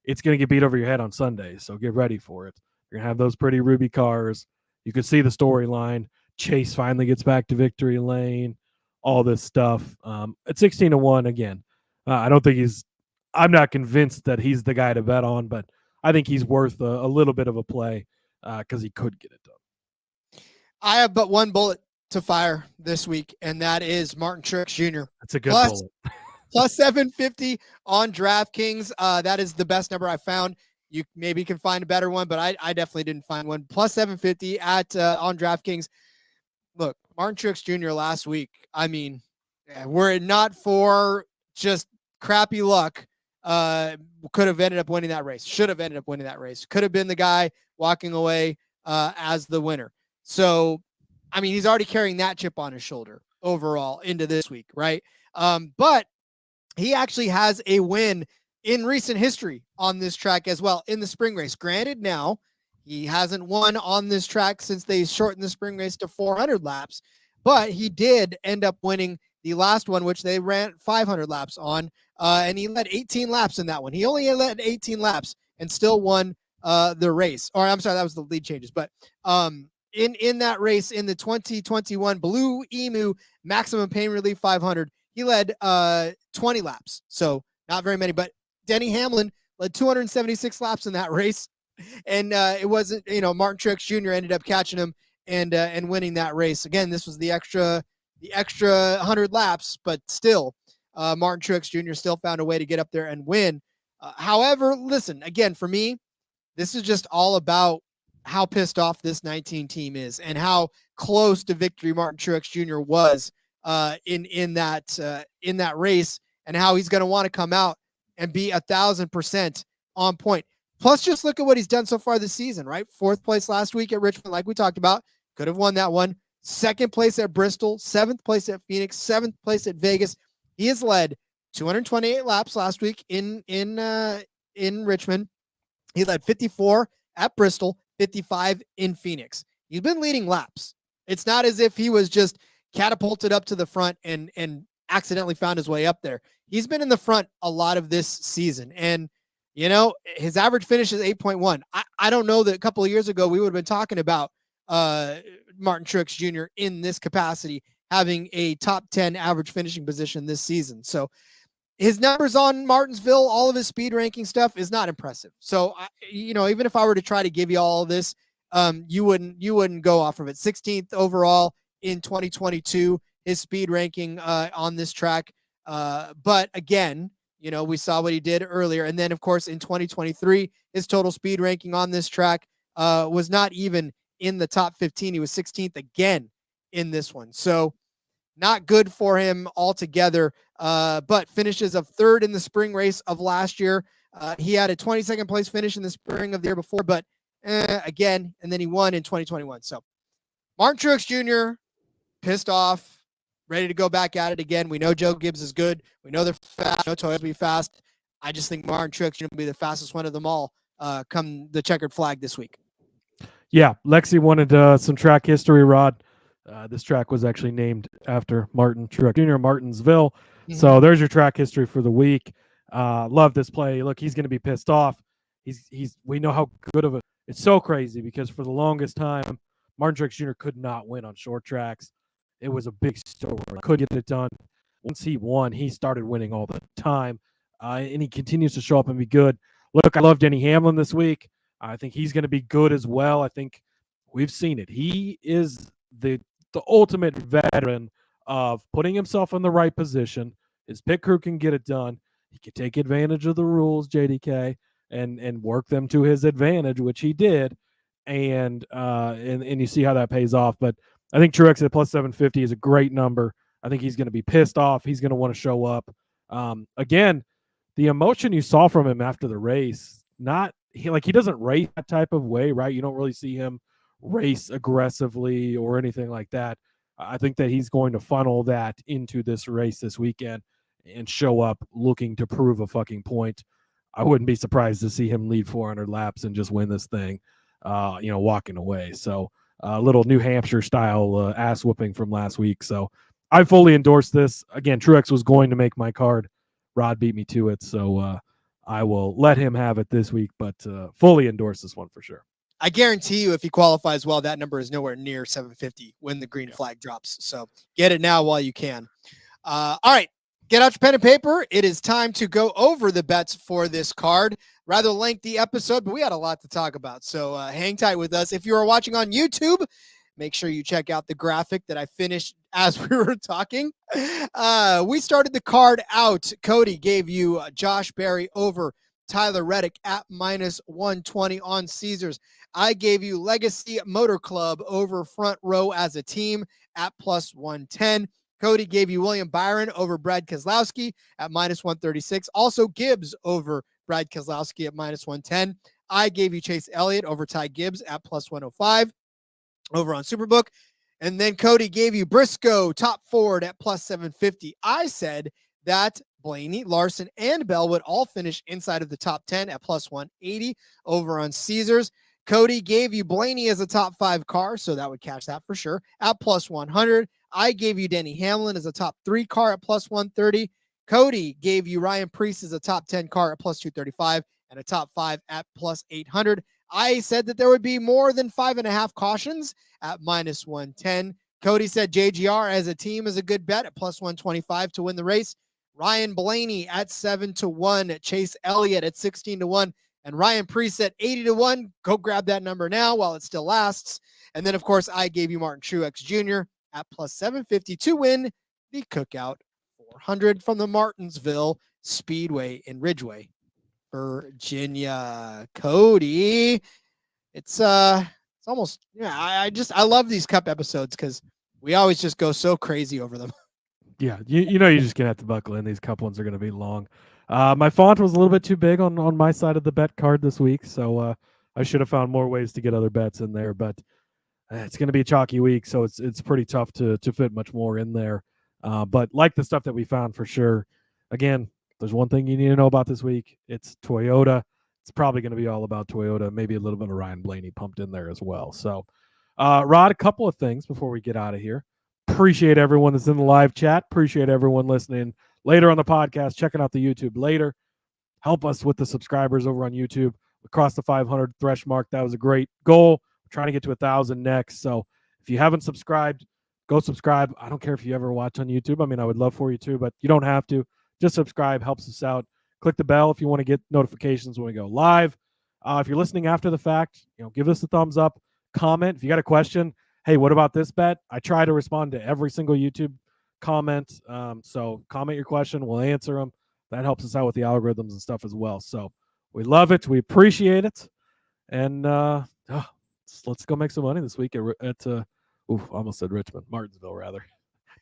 it's going to get beat over your head on Sunday. So get ready for it. You're going to have those pretty ruby cars. You can see the storyline. Chase finally gets back to victory lane. All this stuff. At 16-1 again. I'm not convinced that he's the guy to bet on, but I think he's worth a little bit of a play because he could get it done. I have but one bullet to fire this week, and that is Martin Truex Jr. That's a good bullet. Plus 750 on DraftKings. That is the best number I found. You maybe can find a better one, but I definitely didn't find one. Plus 750 on DraftKings. Look, Martin Truex Jr. last week, I mean, were it not for just crappy luck, could have ended up winning that race. Should have ended up winning that race. Could have been the guy walking away as the winner. So, I mean, he's already carrying that chip on his shoulder overall into this week, right? But he actually has a win in recent history on this track as well in the spring race. Granted, now he hasn't won on this track since they shortened the spring race to 400 laps, but he did end up winning the last one, which they ran 500 laps on, and he led 18 laps in that one. He only led 18 laps and still won the race. Or I'm sorry, that was the lead changes. But in that race, in the 2021 Blue Emu Maximum Pain Relief 500, he led 20 laps. So not very many, but Denny Hamlin led 276 laps in that race. And it wasn't, Martin Truex Jr. ended up catching him and winning that race. Again, this was the extra 100 laps, but still, Martin Truex Jr. still found a way to get up there and win. However, listen, again, for me, this is just all about how pissed off this 19 team is and how close to victory Martin Truex Jr. was in that race, and how he's going to want to come out and be 1,000% on point. Plus, just look at what he's done so far this season, right? 4th place last week at Richmond, like we talked about, could have won that one. 2nd place at Bristol, 7th place at Phoenix, 7th place at Vegas. He has led 228 laps last week in Richmond. He led 54 at Bristol, 55 in Phoenix. He's been leading laps. It's not as if he was just catapulted up to the front and accidentally found his way up there. He's been in the front a lot of this season. And, you know, his average finish is 8.1. I don't know that a couple of years ago we would have been talking about Martin Truex Jr. in this capacity, having a top 10 average finishing position this season. So his numbers on Martinsville, all of his speed ranking stuff is not impressive. So, even if I were to try to give you all of this, you wouldn't go off of it. 16th overall in 2022, his speed ranking on this track. But again, we saw what he did earlier. And then, of course, in 2023, his total speed ranking on this track was not even in the top 15. He was 16th again in this one. So not good for him altogether, but finishes of 3rd in the spring race of last year. He had a 22nd place finish in the spring of the year before, but again, and then he won in 2021. So Martin Truex Jr. pissed off, ready to go back at it again. We know Joe Gibbs is good. We know they're fast. We know Toyota's be fast. I just think Martin Truex Jr. will be the fastest one of them all come the checkered flag this week. Yeah, Lexi wanted some track history, Rod. This track was actually named after Martin Truex Jr., Martinsville. Mm-hmm. So there's your track history for the week. Love this play. Look, he's going to be pissed off. We know how good of a. It's so crazy because for the longest time, Martin Truex Jr. could not win on short tracks. It was a big story. Could get it done. Once he won, he started winning all the time, and he continues to show up and be good. Look, I love Denny Hamlin this week. I think he's going to be good as well. I think we've seen it. He is the ultimate veteran of putting himself in the right position. His pit crew can get it done. He can take advantage of the rules, JDK, and work them to his advantage, which he did. And you see how that pays off. But I think Truex at plus 750 is a great number. I think he's going to be pissed off. He's going to want to show up. Again, the emotion you saw from him after the race, he doesn't race that type of way, right? You don't really see him race aggressively or anything like that. I think that he's going to funnel that into this race this weekend and show up looking to prove a fucking point. I wouldn't be surprised to see him lead 400 laps and just win this thing, walking away. So a little New Hampshire style ass whooping from last week. So I fully endorse this. Again, Truex was going to make my card. Rod beat me to it. So I will let him have it this week, but fully endorse this one for sure. I guarantee you if he qualifies well, that number is nowhere near 750 when the green flag drops. So get it now while you can. All right, get out your pen and paper. It is time to go over the bets for this card. Rather lengthy episode, but we had a lot to talk about. So hang tight with us. If you are watching on YouTube, make sure you check out the graphic that I finished as we were talking. We started the card out. Cody gave you Josh Berry over Tyler Reddick at minus 120 on Caesars. I gave you Legacy Motor Club over Front Row as a team at plus 110. Cody gave you William Byron over Brad Keselowski at minus 136. Also Gibbs over Brad Keselowski at minus 110. I gave you Chase Elliott over Ty Gibbs at plus 105 over on Superbook. And then Cody gave you Briscoe, top Ford at plus 750. I said that Blaney, Larson, and Bell would all finish inside of the top 10 at plus 180 over on Caesars. Cody gave you Blaney as a top 5 car, so that would catch that for sure, at plus 100. I gave you Denny Hamlin as a top 3 car at plus 130. Cody gave you Ryan Preece as a top 10 car at plus 235 and a top 5 at plus 800. I said that there would be more than 5.5 cautions at minus 110. Cody said JGR as a team is a good bet at plus 125 to win the race. Ryan Blaney at 7-1, Chase Elliott at 16-1, And Ryan Preset 80-1. Go grab that number now while it still lasts. And then, of course, I gave you Martin Truex Jr. at plus 750 to win the Cookout 400 from the Martinsville Speedway in Ridgeway, Virginia. Cody, it's almost, I love these Cup episodes because we always just go so crazy over them. Yeah, you're just gonna have to buckle in. These Cup ones are gonna be long. My font was a little bit too big on my side of the bet card this week, so I should have found more ways to get other bets in there. But it's gonna be a chalky week, so it's pretty tough to fit much more in there. But like the stuff that we found for sure. Again, there's one thing you need to know about this week. It's Toyota. It's probably going to be all about Toyota. Maybe a little bit of Ryan Blaney pumped in there as well. So, Rod, a couple of things before we get out of here. Appreciate everyone that's in the live chat. Appreciate everyone listening later on the podcast, checking out the YouTube later. Help us with the subscribers over on YouTube. We crossed the 500 thresh mark. That was a great goal. We're trying to get to 1,000 next. So if you haven't subscribed, go subscribe. I don't care if you ever watch on YouTube. I mean, I would love for you to, but you don't have to. Just subscribe. Helps us out. Click the bell if you want to get notifications when we go live. If you're listening after the fact, give us a thumbs up. Comment. If you got a question, hey, what about this bet? I try to respond to every single YouTube comment. So comment your question. We'll answer them. That helps us out with the algorithms and stuff as well. So we love it. We appreciate it. And let's go make some money this week at I almost said Richmond. Martinsville, rather.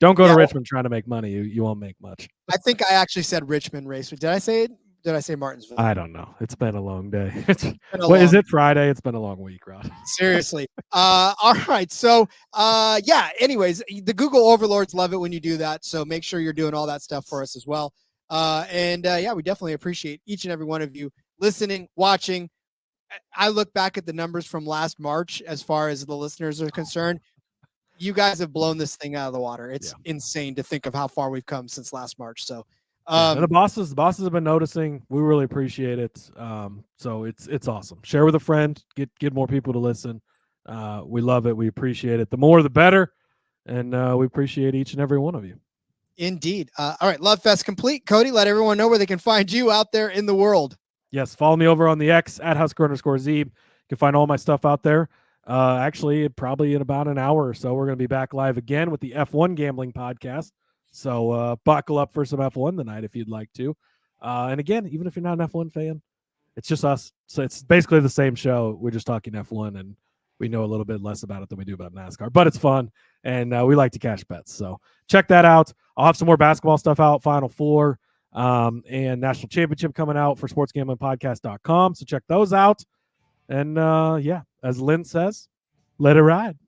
Don't go to Richmond trying to make money. You won't make much. I think I actually said Richmond Raceway. Did I say it? Did I say Martinsville? I don't know. It's been a long day. Is it Friday? It's been a long week, Rod. Seriously. All right. So, anyways, the Google overlords love it when you do that. So make sure you're doing all that stuff for us as well. We definitely appreciate each and every one of you listening, watching. I look back at the numbers from last March as far as the listeners are concerned. You guys have blown this thing out of the water. It's insane to think of how far we've come since last March. So, and the bosses have been noticing. We really appreciate it. So it's awesome. Share with a friend. Get more people to listen. We love it. We appreciate it. The more, the better. And we appreciate each and every one of you. Indeed. All right. Love Fest complete. Cody, let everyone know where they can find you out there in the world. Yes. Follow me over on the X at @Husker_Zeeb. You can find all my stuff out there. Actually, probably in about an hour or so, we're going to be back live again with the F1 Gambling Podcast. So buckle up for some F1 tonight if you'd like to. And again, even if you're not an F1 fan, it's just us. So it's basically the same show. We're just talking F1, and we know a little bit less about it than we do about NASCAR. But it's fun, and we like to cash bets. So check that out. I'll have some more basketball stuff out, Final Four, and National Championship coming out for sportsgamblingpodcast.com. So check those out. And, as Lynn says, let it ride.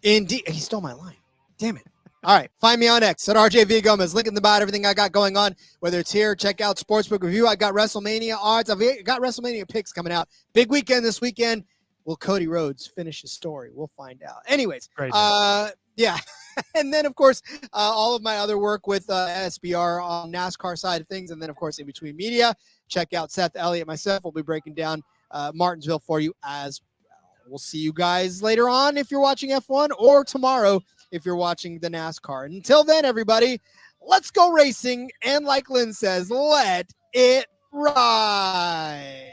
Indeed. He stole my line. Damn it. All right. Find me on X at RJ Villagomez. Link in the bio, everything I got going on, whether it's here, check out Sportsbook Review. I got WrestleMania odds. I've got WrestleMania picks coming out. Big weekend this weekend. Will Cody Rhodes finish his story? We'll find out. Anyways, Great. And then, of course, all of my other work with SBR on NASCAR side of things. And then, of course, in between media, check out Seth Elliott, myself. We'll be breaking down Martinsville for you as well. We'll see you guys later on if you're watching F1 or tomorrow if you're watching the NASCAR. And until then, everybody, let's go racing. And like Lynn says, let it ride.